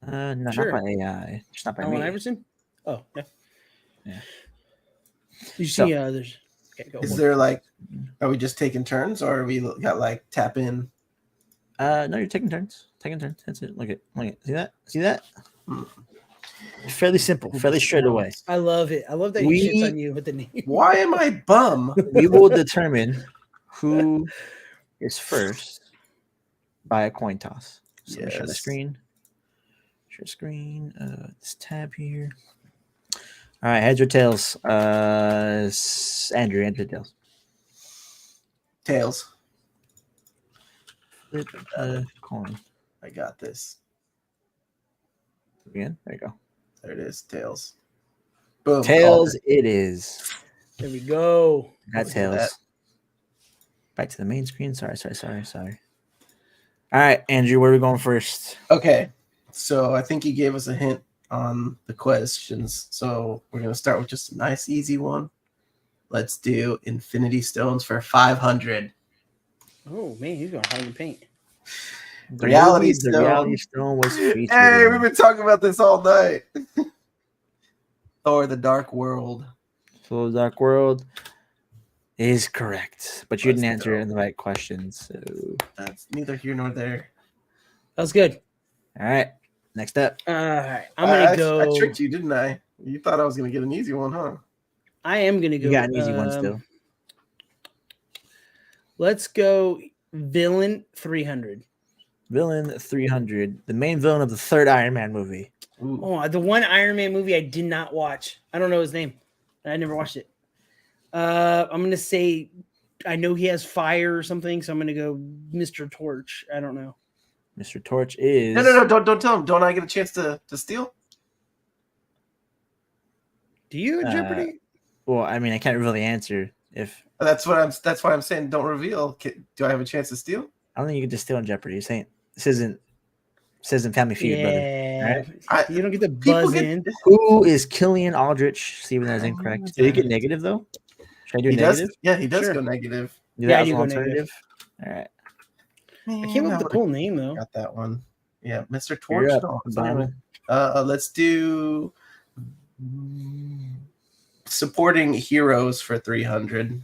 Speaker 3: No,
Speaker 2: Sure.
Speaker 3: not by AI. Just not by
Speaker 2: Allen
Speaker 3: me.
Speaker 2: Iverson? Oh, yeah.
Speaker 3: Yeah.
Speaker 2: You
Speaker 3: So-
Speaker 2: see, there's. Okay, go.
Speaker 1: Is there like, are we just taking turns, or are we got like tap in?
Speaker 3: No, you're taking turns. Taking turns. That's it. Look at. See that? See that?
Speaker 1: Hmm.
Speaker 3: Fairly simple. Fairly straight away.
Speaker 2: I love it. I love that
Speaker 3: We-
Speaker 2: he shits on you with the name.
Speaker 1: Why am I bum?
Speaker 3: We will determine who is first by a coin toss. So let me share the
Speaker 1: Yes.
Speaker 3: screen. Share screen. This tab here. All right, heads or tails? Andrew, tails.
Speaker 1: Tails.
Speaker 3: Flip coin.
Speaker 1: I got this.
Speaker 3: Again, there you go.
Speaker 1: There it is. Tails. Boom.
Speaker 3: Tails.
Speaker 1: called
Speaker 3: It is.
Speaker 2: There we go.
Speaker 3: Got
Speaker 1: Look at
Speaker 3: tails.
Speaker 1: that.
Speaker 3: Back to the main screen. Sorry. All right, Andrew, where are we going first?
Speaker 1: it. Okay. So I think he gave us a hint on the questions. So we're gonna start with just a nice, easy one. Let's do Infinity Stones for 500.
Speaker 2: Oh man, he's going hard in paint.
Speaker 3: The
Speaker 1: Reality
Speaker 3: movie, the
Speaker 1: Stone.
Speaker 3: Reality Stone was featured.
Speaker 1: Hey,
Speaker 3: in
Speaker 1: we've been talking about this all night. Thor: The Dark World.
Speaker 3: So Dark World is correct, but you
Speaker 1: Let's
Speaker 3: didn't answer
Speaker 1: go.
Speaker 3: it in the right questions. So,
Speaker 1: That's neither here nor there.
Speaker 2: That was good.
Speaker 3: all right, next up.
Speaker 2: All right, I'm gonna go.
Speaker 1: I tricked you, didn't I? You thought I was gonna get an easy one, huh?
Speaker 2: I am gonna go.
Speaker 3: You got an easy one still.
Speaker 2: Let's go. Villain 300.
Speaker 3: Villain 300, the main villain of the third Iron Man movie.
Speaker 1: Ooh.
Speaker 2: Oh, the one Iron Man movie I did not watch. I don't know his name. I never watched it. I'm gonna say I know he has fire or something, so I'm gonna go Mr. Torch. I don't know.
Speaker 3: Mr. Torch is
Speaker 1: No, don't tell him. Don't I get a chance to steal?
Speaker 2: Do you in Jeopardy?
Speaker 3: Well, I mean, I can't reveal the answer. If
Speaker 1: That's why I'm saying don't reveal. Do I have a chance to steal?
Speaker 3: I don't think you can just steal in Jeopardy. You're saying this isn't Family Feud, brother.
Speaker 2: Yeah,
Speaker 1: I-
Speaker 2: you don't get the
Speaker 1: People
Speaker 2: buzz
Speaker 1: get-
Speaker 2: in.
Speaker 3: Who is Killian Aldrich? Steven, that is incorrect. Did he get negative though? Should I do
Speaker 1: He
Speaker 3: negative?
Speaker 1: does. Yeah, he does
Speaker 2: Sure.
Speaker 1: go negative.
Speaker 3: Do
Speaker 2: Yeah,
Speaker 3: that as
Speaker 2: you
Speaker 3: an
Speaker 2: go
Speaker 3: alternative. All right.
Speaker 2: I can't remember the full name though.
Speaker 1: Got that one. Yeah, Mr.
Speaker 3: You're
Speaker 1: Torch.
Speaker 3: up,
Speaker 1: No, it's
Speaker 3: Obama.
Speaker 1: anyway. Let's do supporting heroes for 300.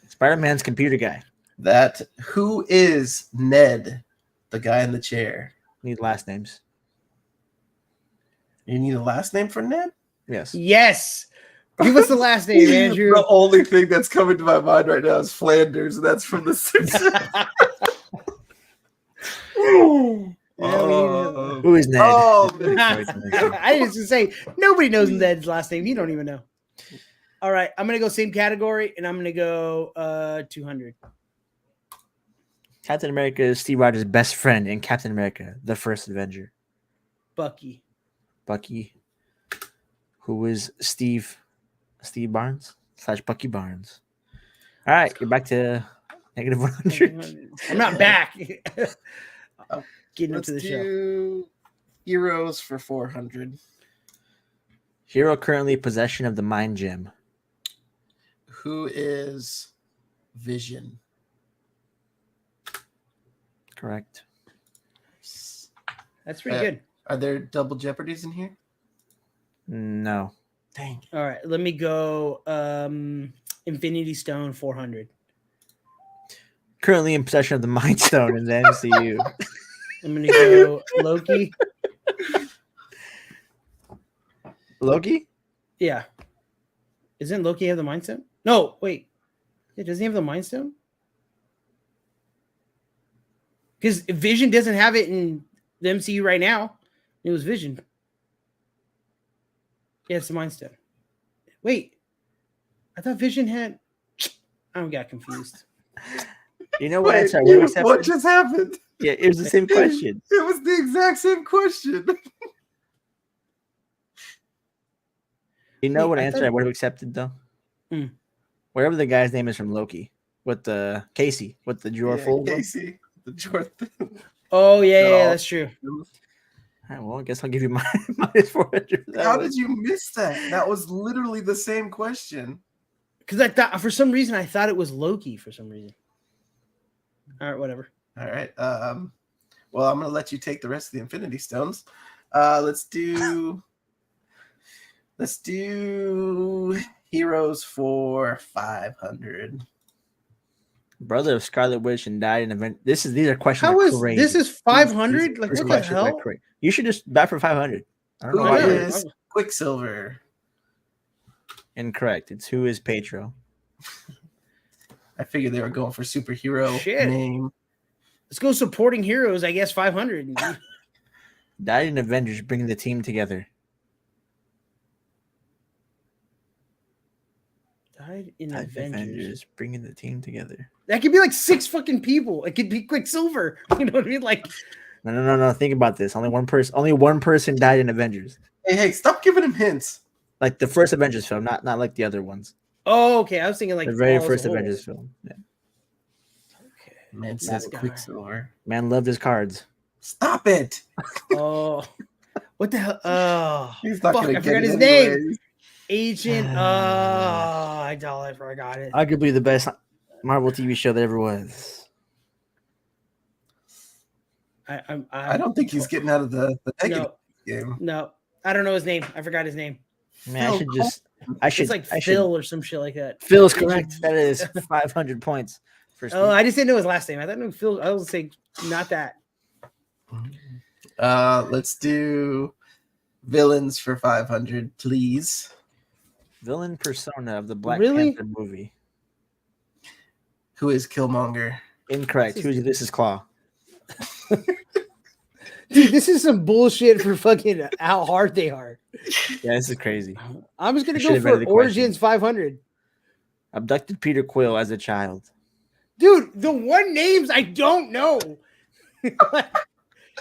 Speaker 3: Spider-Man's computer guy.
Speaker 1: That who is Ned, the guy in the chair?
Speaker 3: Need last names.
Speaker 1: You need a last name for Ned?
Speaker 3: Yes.
Speaker 2: Yes. Give us the last name, Andrew.
Speaker 1: The only thing that's coming to my mind right now is Flanders, and that's from The Simpsons.
Speaker 3: Who is Ned?
Speaker 1: Oh,
Speaker 2: I used to say nobody knows Ned's last name. You don't even know. All right, I'm gonna go same category, and I'm gonna go 200.
Speaker 3: Captain America is Steve Rogers' best friend in Captain America: The First Avenger.
Speaker 2: Bucky.
Speaker 3: Bucky, who is Steve Barnes / Bucky Barnes. All right, you're back to negative 100.
Speaker 2: I'm not back. Getting
Speaker 1: let's
Speaker 2: into the show.
Speaker 1: do heroes for 400.
Speaker 3: Hero currently possession of the Mind Gem.
Speaker 1: Who is Vision?
Speaker 3: Correct.
Speaker 2: That's pretty good.
Speaker 1: Are there double jeopardies in here?
Speaker 3: No.
Speaker 1: Dang.
Speaker 2: All right, let me go Infinity Stone 400.
Speaker 3: Currently in possession of the Mind Stone in the MCU.
Speaker 2: I'm gonna go Loki.
Speaker 3: Loki?
Speaker 2: Yeah. Isn't Loki have the Mind Stone? No, wait. Yeah, doesn't he have the Mind Stone? Because Vision doesn't have it in the MCU right now. It was Vision. Yeah, it's the Mind Stone. Wait. I thought Vision had. I got confused.
Speaker 3: You know what?
Speaker 1: Wait,
Speaker 3: answer I would have
Speaker 1: what
Speaker 3: accepted?
Speaker 1: just happened?
Speaker 3: Yeah, it was the same question.
Speaker 1: It was the exact same question.
Speaker 3: You know
Speaker 2: Wait,
Speaker 3: what
Speaker 2: I
Speaker 3: answer
Speaker 2: thought-
Speaker 3: I would have accepted though?
Speaker 2: Hmm.
Speaker 3: Whatever the guy's name is from Loki. With the Casey, with the drawer
Speaker 1: Yeah,
Speaker 3: full. of them.
Speaker 1: Casey, the Jordan.
Speaker 2: Oh, yeah,
Speaker 1: No.
Speaker 2: yeah, that's true.
Speaker 3: All right, well, I guess I'll give you minus 400. for that
Speaker 1: How
Speaker 3: one.
Speaker 1: did you miss that? That was literally the same question.
Speaker 2: Because I thought, for some reason, I thought it was Loki for some reason. All right, whatever.
Speaker 1: All right. Well, I'm gonna let you take the rest of the Infinity Stones. Let's do heroes for 500.
Speaker 3: Brother of Scarlet Witch and died in event. These are questions.
Speaker 2: How
Speaker 3: that are
Speaker 2: is
Speaker 3: crazy.
Speaker 2: this? Is 500? Like
Speaker 3: These
Speaker 2: what the
Speaker 3: questions are
Speaker 2: hell?
Speaker 3: crazy. You should just bat for 500. I don't know
Speaker 1: Who
Speaker 3: why.
Speaker 2: I know.
Speaker 1: is Quicksilver?
Speaker 3: Incorrect. It's who is Petro.
Speaker 1: I figured they were going for superhero
Speaker 2: Shit.
Speaker 1: name.
Speaker 2: Let's go supporting heroes. I guess 500.
Speaker 3: Died in Avengers, bringing the team together.
Speaker 2: Died in
Speaker 3: Died in
Speaker 2: Avengers.
Speaker 3: bringing the team together.
Speaker 2: That could be like 6 fucking people. It could be Quicksilver. You know what I mean? Like,
Speaker 3: No. Think about this. Only one person died in Avengers.
Speaker 1: Hey, stop giving him hints.
Speaker 3: Like the first Avengers film, not like the other ones.
Speaker 2: oh, okay. I was thinking like
Speaker 3: The very
Speaker 2: all as a
Speaker 3: first
Speaker 2: whole.
Speaker 3: Avengers film. Yeah.
Speaker 2: Okay.
Speaker 1: Man says
Speaker 2: That guy.
Speaker 1: Quicksilver.
Speaker 3: Man loved his cards.
Speaker 1: Stop it.
Speaker 2: Oh, what the hell? Oh,
Speaker 1: He's not
Speaker 2: fuck,
Speaker 1: gonna
Speaker 2: I
Speaker 1: get
Speaker 2: forgot
Speaker 1: it
Speaker 2: his name.
Speaker 1: anyways.
Speaker 2: Agent. I totally forgot it.
Speaker 3: Arguably the best Marvel TV show that ever was.
Speaker 1: I don't think he's getting out of the negative
Speaker 2: No,
Speaker 1: game.
Speaker 2: no, I don't know his name. I forgot his name.
Speaker 3: Man,
Speaker 1: Phil
Speaker 3: I should
Speaker 2: It's like
Speaker 3: I
Speaker 2: Phil or some shit like that.
Speaker 3: Phil's correct. That is 500 points. For
Speaker 2: Oh, I just didn't know his last name. I thought it was Phil. I was saying not that.
Speaker 1: Let's do villains for 500, please.
Speaker 3: Villain persona of the Black
Speaker 2: Really?
Speaker 3: Panther movie.
Speaker 1: Who is Killmonger?
Speaker 3: Incorrect. This is Claw.
Speaker 2: Dude, this is some bullshit for fucking how hard they are.
Speaker 3: Yeah, this is crazy.
Speaker 2: I'm just gonna
Speaker 3: I
Speaker 2: go
Speaker 3: should've
Speaker 2: for
Speaker 3: read the
Speaker 2: Origins 500.
Speaker 3: Abducted Peter Quill as a child.
Speaker 2: Dude, the one names I don't know.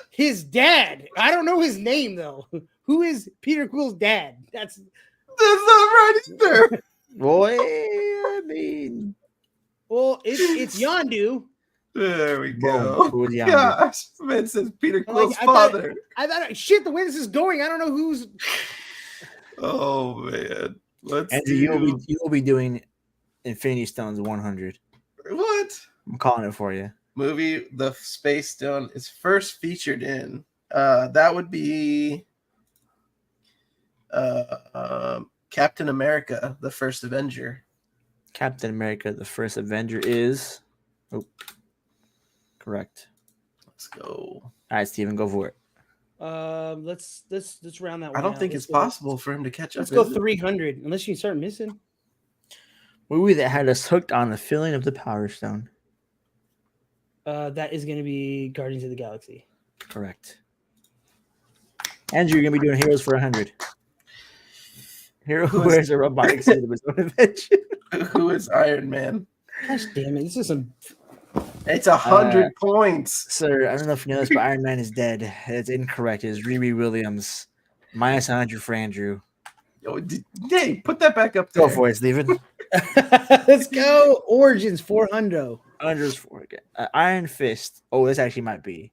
Speaker 2: His dad. I don't know his name though. Who is Peter Quill's dad? That's
Speaker 1: not right either.
Speaker 3: Boy, I mean,
Speaker 2: well, it's Yondu.
Speaker 1: There we
Speaker 3: boom.
Speaker 1: go.
Speaker 3: Who was Yondu?
Speaker 1: Gosh, man says Peter
Speaker 2: Like,
Speaker 1: Quill's
Speaker 2: I thought-
Speaker 1: father.
Speaker 2: I thought shit. The way this is going, I don't know who's.
Speaker 1: Oh man, let's
Speaker 3: Andrew, you will be doing Infinity Stones 100.
Speaker 1: what
Speaker 3: I'm calling it for you.
Speaker 1: movie the Space Stone is first featured in? That would be Captain America, the First Avenger.
Speaker 3: Captain America: The First Avenger is. Oh, correct.
Speaker 1: Let's go.
Speaker 3: All right, Steven, go for it.
Speaker 2: Let's round that one.
Speaker 1: I don't
Speaker 2: out.
Speaker 1: think
Speaker 2: Let's
Speaker 1: it's
Speaker 2: go-
Speaker 1: possible for him to catch up.
Speaker 2: Let's go
Speaker 1: is it?
Speaker 2: 300, unless you start missing.
Speaker 3: Movie that had us hooked on the feeling of the Power Stone.
Speaker 2: That is going to be Guardians of the Galaxy.
Speaker 3: Correct. Andrew, you're gonna be doing Heroes for 100. Hero who wears a robotic suit of his own invention.
Speaker 1: Who is Iron Man?
Speaker 2: Gosh damn it! This is some.
Speaker 1: It's 100 points.
Speaker 3: Sir, I don't know if you know this, but Iron Man is dead. It's incorrect. It's Riri Williams. Minus 100 for Andrew.
Speaker 1: Hey, put that back up there.
Speaker 3: Go for it, Steven.
Speaker 2: Let's go. Origins 400.
Speaker 3: Andrew's for again. Iron Fist. Oh, this actually might be.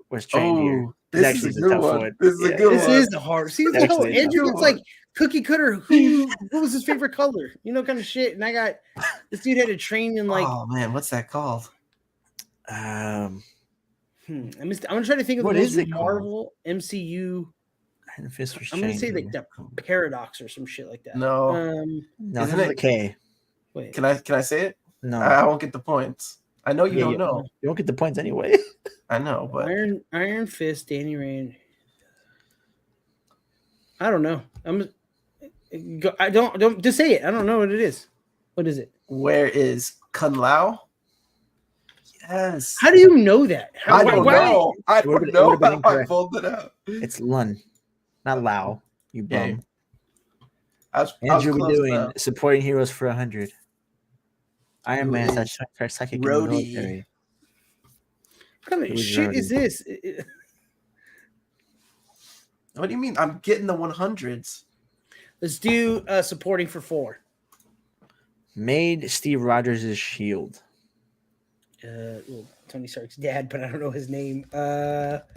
Speaker 3: Was trained here.
Speaker 1: Oh, this is a good one. This is a good
Speaker 2: This
Speaker 1: one.
Speaker 2: is the hard. See,
Speaker 3: Actually,
Speaker 2: no,
Speaker 3: it's
Speaker 2: Andrew
Speaker 1: a
Speaker 2: gets
Speaker 1: good
Speaker 2: like cookie cutter. Who? What was his favorite color? You know, kind of shit. And I got this dude had to train in like.
Speaker 1: Oh man, what's that called?
Speaker 3: Um,
Speaker 2: I'm gonna try to think of
Speaker 3: What
Speaker 2: the
Speaker 3: is
Speaker 2: most
Speaker 3: it called?
Speaker 2: Marvel MCU.
Speaker 3: Iron Fist was
Speaker 2: I'm gonna say
Speaker 3: trained
Speaker 2: like
Speaker 3: here.
Speaker 2: the Paradox or some shit like that.
Speaker 1: No.
Speaker 3: No,
Speaker 1: Isn't
Speaker 3: it's
Speaker 1: it-
Speaker 3: a K.
Speaker 2: Wait.
Speaker 1: Can I say it?
Speaker 3: No,
Speaker 1: I won't get the points. I know you
Speaker 3: Yeah,
Speaker 1: don't
Speaker 3: yeah.
Speaker 1: know.
Speaker 3: you won't get the points anyway.
Speaker 1: I know, but
Speaker 2: Iron Fist, Danny Rand. I don't know. I don't just say it. I don't know what it is. What is it?
Speaker 1: where is Kun Lao? Yes.
Speaker 2: How do you know that?
Speaker 1: I
Speaker 2: Why-
Speaker 1: don't
Speaker 2: why-
Speaker 1: know. I
Speaker 3: It would've
Speaker 1: don't
Speaker 3: been
Speaker 1: know how I
Speaker 3: incorrect.
Speaker 1: pulled it out.
Speaker 3: It's Lun, not Lao. You
Speaker 1: Yeah.
Speaker 3: bum.
Speaker 1: I was
Speaker 3: Andrew, we're
Speaker 1: close
Speaker 3: doing
Speaker 1: enough.
Speaker 3: supporting heroes for 100. Iron
Speaker 1: Who
Speaker 3: Man
Speaker 1: is
Speaker 3: slash psychic in the
Speaker 1: Rhodey?
Speaker 3: military.
Speaker 2: What kind of
Speaker 3: Who's
Speaker 2: shit is
Speaker 3: Rhodey?
Speaker 2: this?
Speaker 1: What do you mean? I'm getting the 100s.
Speaker 2: Let's do supporting for 4.
Speaker 3: Made Steve Rogers' shield.
Speaker 2: Well, Tony Stark's dad, but I don't know his name.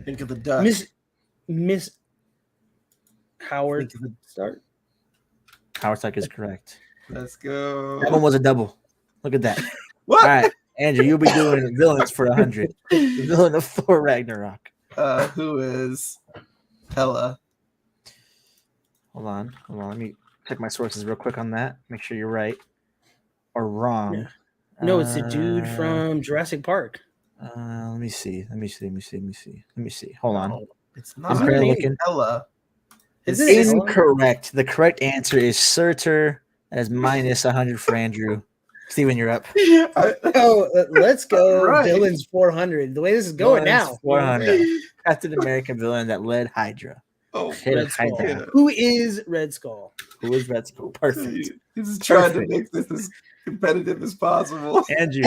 Speaker 1: Think of the duck.
Speaker 2: Miss Howard
Speaker 1: Think of the-
Speaker 2: Stark.
Speaker 3: Howard Stark is correct.
Speaker 1: Let's go.
Speaker 3: That one was a double. Look at that.
Speaker 1: What?
Speaker 3: All right. Andrew, you'll be doing villains for 100. The villain of Thor Ragnarok.
Speaker 1: Who is Hela?
Speaker 3: Hold on. Let me check my sources real quick on that. Make sure you're right or wrong.
Speaker 2: No, it's the dude from Jurassic Park.
Speaker 3: Let me see. Hold on.
Speaker 1: No, it's
Speaker 3: I'm
Speaker 1: not
Speaker 3: currently looking.
Speaker 1: Hela.
Speaker 2: Isn't it Hela?
Speaker 3: Incorrect. The correct answer is Surtur. That is minus 100 for Andrew. Steven, you're up.
Speaker 2: Oh, let's go.
Speaker 1: Right.
Speaker 2: Villains 400. The way this is going
Speaker 3: Villains
Speaker 2: now.
Speaker 3: 400. Captain America villain that led Hydra.
Speaker 1: Oh,
Speaker 3: Hit
Speaker 2: Red Skull.
Speaker 3: Hydra.
Speaker 2: Who is Red Skull?
Speaker 3: Who is Red Skull? Perfect.
Speaker 1: He's just trying to
Speaker 3: Perfect.
Speaker 1: make this as competitive as possible.
Speaker 3: Andrew,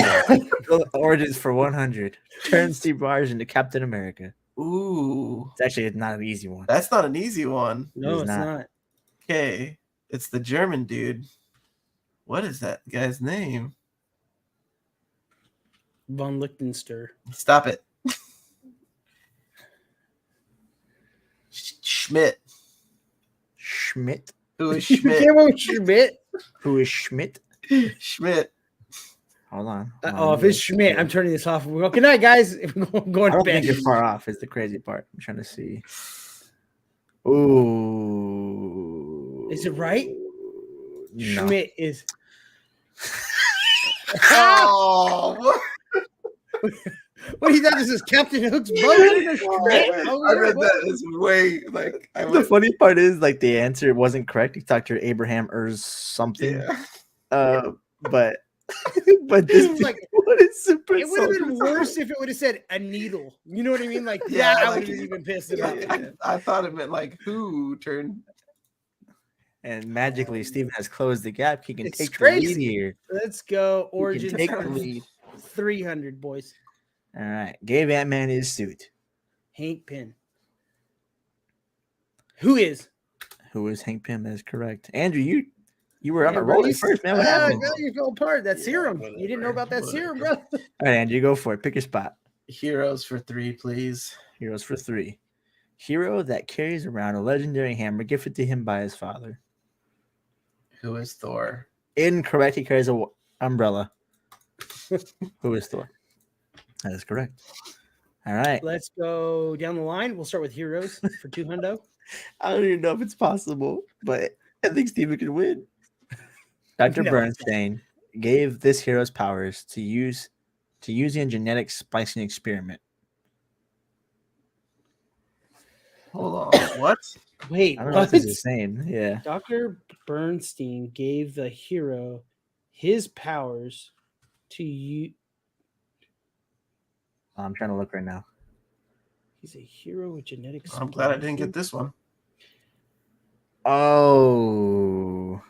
Speaker 3: origins for 100. Turn Steve Rogers into Captain America.
Speaker 1: Ooh,
Speaker 3: It's actually not an easy one.
Speaker 1: that's not an easy one.
Speaker 2: No,
Speaker 3: He's
Speaker 2: it's
Speaker 3: not.
Speaker 2: not.
Speaker 1: Okay, it's the German dude. What is that guy's name?
Speaker 2: Von Lichtenster.
Speaker 1: Stop it. Schmidt.
Speaker 3: Schmidt.
Speaker 1: Who is
Speaker 2: You
Speaker 1: Schmidt?
Speaker 2: can't remember Schmidt.
Speaker 3: Who is Schmidt?
Speaker 1: Schmidt.
Speaker 3: Hold on.
Speaker 2: Oh, if it's Schmidt, I'm turning this off. We're going, good night, guys. I'm going
Speaker 3: I
Speaker 2: to
Speaker 3: don't
Speaker 2: bed.
Speaker 3: think you're far off. Is the crazy part. I'm trying to see. Ooh.
Speaker 2: Is it right?
Speaker 3: No.
Speaker 2: Schmidt is.
Speaker 1: Oh, what?
Speaker 2: What do you think? This is Captain Hook's boat?
Speaker 1: I read that as way like I
Speaker 3: The
Speaker 1: went,
Speaker 3: funny part is, like, the answer wasn't correct. It's Dr. Abraham Ers something.
Speaker 1: yeah.
Speaker 3: But this
Speaker 2: It's like-
Speaker 3: one is super.
Speaker 2: It would have been
Speaker 3: soldier.
Speaker 2: worse if it would have said a needle. You know what I mean? Like,
Speaker 1: Yeah,
Speaker 2: yeah, I
Speaker 1: like-
Speaker 2: would have even pissed about it.
Speaker 1: I thought it meant like who turned.
Speaker 3: And magically, Steven has closed the gap. He can
Speaker 2: It's
Speaker 3: take the
Speaker 2: crazy.
Speaker 3: lead here.
Speaker 2: Let's go.
Speaker 3: He can
Speaker 2: Origins
Speaker 3: take the lead.
Speaker 2: 300, boys.
Speaker 3: All right. Gave Ant-Man his suit.
Speaker 2: Hank Pym. Who is?
Speaker 3: Who is Hank Pym? That is correct. Andrew, you were on
Speaker 2: Yeah,
Speaker 3: a
Speaker 2: bro,
Speaker 3: roll
Speaker 2: you-
Speaker 3: at first, man. What
Speaker 2: Ah,
Speaker 3: happened?
Speaker 2: no, you fell apart. That
Speaker 1: Yeah,
Speaker 2: serum.
Speaker 1: whatever,
Speaker 2: You didn't know about that serum, bro.
Speaker 3: All right, Andrew, go for it. Pick your spot.
Speaker 1: Heroes for 3, please.
Speaker 3: Heroes for 3. Hero that carries around a legendary hammer gifted to him by his father.
Speaker 1: Who is Thor?
Speaker 3: Incorrect. He carries a umbrella. Who is Thor? That is correct. All right.
Speaker 2: Let's go down the line. We'll start with heroes for 200.
Speaker 3: I don't even know if it's possible, but I think Steven could win. Dr.
Speaker 2: No.
Speaker 3: Bernstein gave this hero's powers to use in genetic splicing experiment.
Speaker 1: Hold on. What?
Speaker 2: Wait,
Speaker 3: I don't know
Speaker 2: what?
Speaker 3: if it's the same. Yeah.
Speaker 2: Dr. Bernstein gave the hero his powers to you.
Speaker 3: I'm trying to look right now.
Speaker 2: He's a hero with genetic.
Speaker 1: I'm glad I didn't
Speaker 2: splicing.
Speaker 1: get this one.
Speaker 3: Oh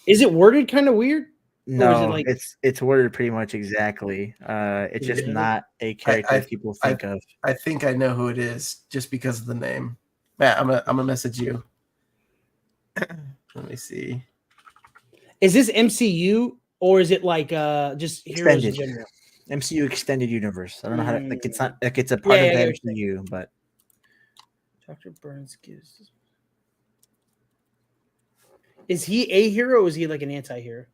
Speaker 2: Is it worded kind of weird?
Speaker 3: no,
Speaker 2: like-
Speaker 3: it's worded pretty much exactly. It's just
Speaker 2: Yeah.
Speaker 3: not a character
Speaker 1: I-
Speaker 3: people think of.
Speaker 1: I think I know who it is just because of the name. Matt, I'm gonna message you. Let me see.
Speaker 2: Is this MCU or is it like just heroes in
Speaker 3: Extended.
Speaker 2: general?
Speaker 3: MCU extended universe. I don't know how to like. It's not like it's a part
Speaker 2: Yeah,
Speaker 3: of
Speaker 2: yeah, I
Speaker 3: the
Speaker 2: get what
Speaker 3: MCU, but
Speaker 2: Dr. Burns gives. Is he a hero or is he like an anti-hero?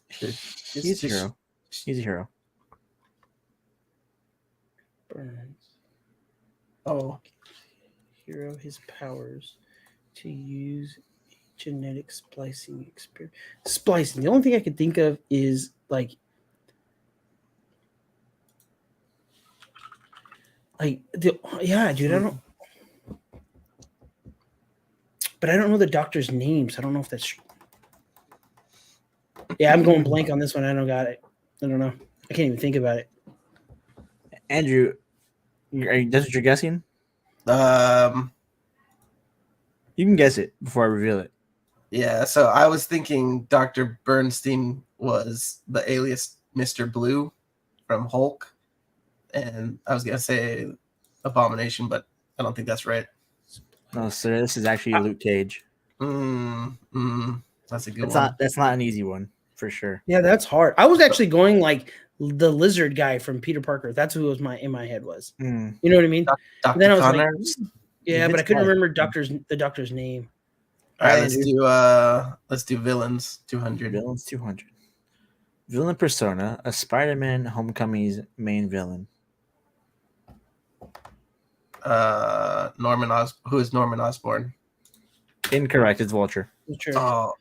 Speaker 3: he's a hero. He's a hero.
Speaker 2: Burns.
Speaker 1: Oh,
Speaker 2: Hero his powers to use genetic splicing experiment. Splicing. The only thing I could think of is like yeah, dude. I don't. But I don't know the doctor's names. I don't know if that's. Yeah, I'm going blank on this one. I don't got it. I don't know. I can't even think about it.
Speaker 3: Andrew, that's what you're guessing? You can guess it before I reveal it.
Speaker 1: yeah. So I was thinking Dr. Bernstein was the alias Mr. Blue from Hulk, and I was gonna say Abomination, but I don't think that's right.
Speaker 3: No, sir. This is actually Luke Cage.
Speaker 1: That's a good
Speaker 3: It's
Speaker 1: one.
Speaker 3: not. That's not an easy one for sure.
Speaker 2: Yeah, that's hard. I was actually going like the lizard guy from Peter Parker. That's who was in my head was.
Speaker 3: Mm.
Speaker 2: You know what I mean?
Speaker 1: Dr.
Speaker 2: then I was like,
Speaker 1: Connors.
Speaker 2: Yeah, but I
Speaker 3: It's
Speaker 2: couldn't
Speaker 3: like-
Speaker 2: remember the doctor's name.
Speaker 1: All right,
Speaker 3: Andrew.
Speaker 1: let's do villains 200.
Speaker 3: Villains 200. Villain persona, a Spider-Man Homecoming's main villain.
Speaker 1: Who is Norman Osborn?
Speaker 3: Incorrect. It's Vulture.
Speaker 2: True.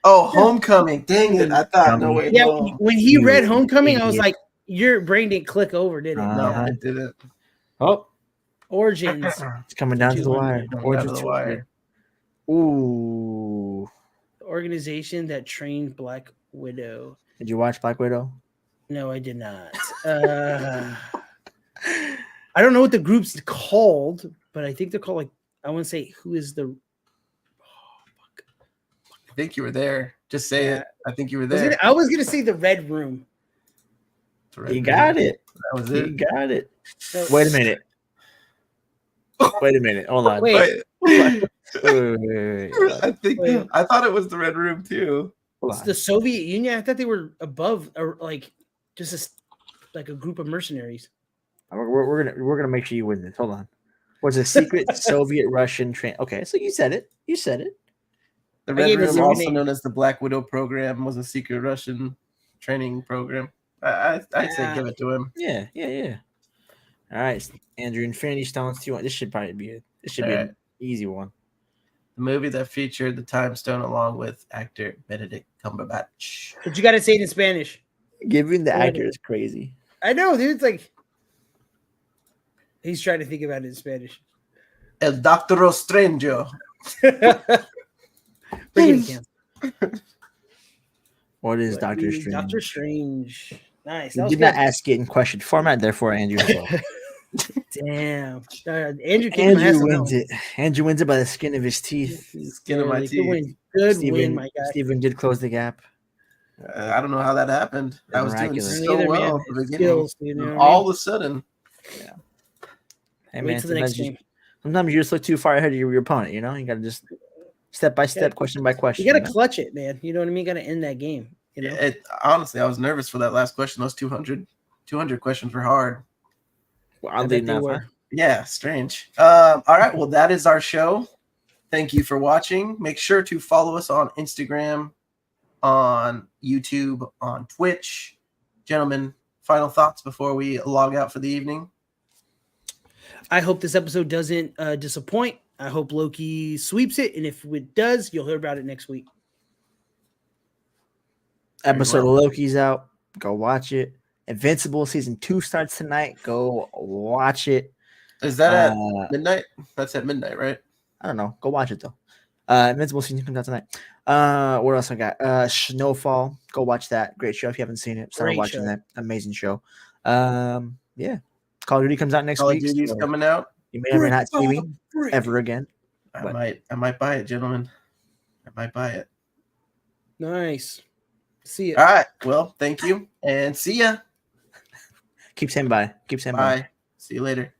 Speaker 1: Homecoming. Dang it. I thought, no, wait,
Speaker 2: Yeah,
Speaker 1: no.
Speaker 2: when he
Speaker 3: You
Speaker 2: read Homecoming, I was
Speaker 3: idiot.
Speaker 2: like, your brain didn't click over, did it?
Speaker 1: No,
Speaker 3: Uh-huh.
Speaker 1: it didn't.
Speaker 3: Oh,
Speaker 2: Origins.
Speaker 3: it's coming down to the
Speaker 2: 200.
Speaker 3: wire.
Speaker 1: Coming down to the wire.
Speaker 3: Ooh.
Speaker 2: The organization that trained Black Widow.
Speaker 3: Did you watch Black Widow?
Speaker 2: No, I did not. I don't know what the group's called, but I think they're called, like, I want to say, who is the.
Speaker 1: I think you were there. Just say it. I think you were
Speaker 2: I was
Speaker 1: there.
Speaker 2: gonna say the Red Room.
Speaker 3: You got it.
Speaker 1: That was
Speaker 3: You
Speaker 1: it.
Speaker 3: got it.
Speaker 2: No,
Speaker 3: Wait a minute. Wait a minute. Hold on.
Speaker 2: Wait,
Speaker 3: Wait.
Speaker 2: Wait.
Speaker 1: I thought it was the Red Room too.
Speaker 3: Hold
Speaker 2: it's
Speaker 3: on.
Speaker 2: the Soviet Union. I thought they were above, or like just like a group of mercenaries.
Speaker 3: We're gonna make sure you win this. Hold on. Was a secret Soviet Russian train? Okay, so you said it. You said it.
Speaker 1: The
Speaker 2: I
Speaker 1: Red
Speaker 2: gave it
Speaker 1: Room,
Speaker 2: zero
Speaker 1: also
Speaker 2: name.
Speaker 1: known as the Black Widow program, was a secret Russian training program. I'd say give it to him.
Speaker 3: Yeah. All right, Andrew. Infinity Stones 2. This should probably be
Speaker 1: Alright.
Speaker 3: an easy one.
Speaker 1: The movie that featured the Time Stone along with actor Benedict Cumberbatch.
Speaker 2: But you got to say it in Spanish.
Speaker 3: Giving the
Speaker 2: Wait.
Speaker 3: actor is crazy.
Speaker 2: I know, dude. It's like he's trying to think about it in Spanish.
Speaker 1: El Doctor Strange.
Speaker 2: Bring it again.
Speaker 3: What is Doctor Strange?
Speaker 2: Doctor Strange. Nice.
Speaker 3: You
Speaker 2: That was
Speaker 3: did not
Speaker 2: good.
Speaker 3: ask it in question format, therefore Andrew.
Speaker 2: Damn. Andrew came my ass
Speaker 3: Andrew
Speaker 2: on that
Speaker 3: wins
Speaker 2: one.
Speaker 3: it. Andrew wins it by the skin of his teeth.
Speaker 1: Skin of my
Speaker 2: Good
Speaker 1: teeth.
Speaker 2: win. Good win, my guy.
Speaker 3: Steven did close the gap.
Speaker 1: I don't know how that happened. I was doing
Speaker 3: Miraculous.
Speaker 2: Me
Speaker 1: so
Speaker 2: neither,
Speaker 1: well
Speaker 2: man.
Speaker 1: at the
Speaker 2: It's
Speaker 1: beginning.
Speaker 2: skills, you know what I mean?
Speaker 1: All of a sudden,
Speaker 3: Hey
Speaker 2: Wait
Speaker 3: man,
Speaker 2: till the next
Speaker 3: sometimes
Speaker 2: game.
Speaker 3: sometimes you just look too far ahead of your opponent. You know, you got to just step by step, question by question.
Speaker 2: You got to
Speaker 3: know?
Speaker 2: clutch it, man. You know what I mean? Got to end that game. You know?
Speaker 1: honestly, I was nervous for that last question. Those 200 questions were hard.
Speaker 3: Well,
Speaker 2: I
Speaker 3: oddly
Speaker 2: bet they
Speaker 3: enough, huh?
Speaker 2: were.
Speaker 1: Yeah, strange. All right, well, that is our show. Thank you for watching. Make sure to follow us on Instagram, on YouTube, on Twitch. Gentlemen, final thoughts before we log out for the evening?
Speaker 2: I hope this episode doesn't disappoint. I hope Loki sweeps it, and if it does, you'll hear about it next week.
Speaker 3: Episode
Speaker 1: well.
Speaker 3: of Loki's out. Go watch it. Invincible season 2 starts tonight. Go watch it.
Speaker 1: Is that at
Speaker 3: Uh,
Speaker 1: midnight? That's at midnight, right?
Speaker 3: I don't know. Go watch it though. Invincible season comes out tonight. What else I got? Snowfall. Go watch that. Great show if you haven't seen it. Start
Speaker 2: Great
Speaker 3: watching
Speaker 2: show.
Speaker 3: that. Amazing show. Yeah. Call of Duty comes out next
Speaker 1: Call of
Speaker 3: week.
Speaker 1: Duty's
Speaker 3: so
Speaker 1: coming out.
Speaker 3: you may or may not see me ever again.
Speaker 1: I
Speaker 3: What?
Speaker 1: might buy it, gentlemen. I might buy it.
Speaker 2: Nice. See you.
Speaker 1: All right. Well, thank you and see ya.
Speaker 3: Keep standing by. Keep standing by.
Speaker 1: Bye. See you later.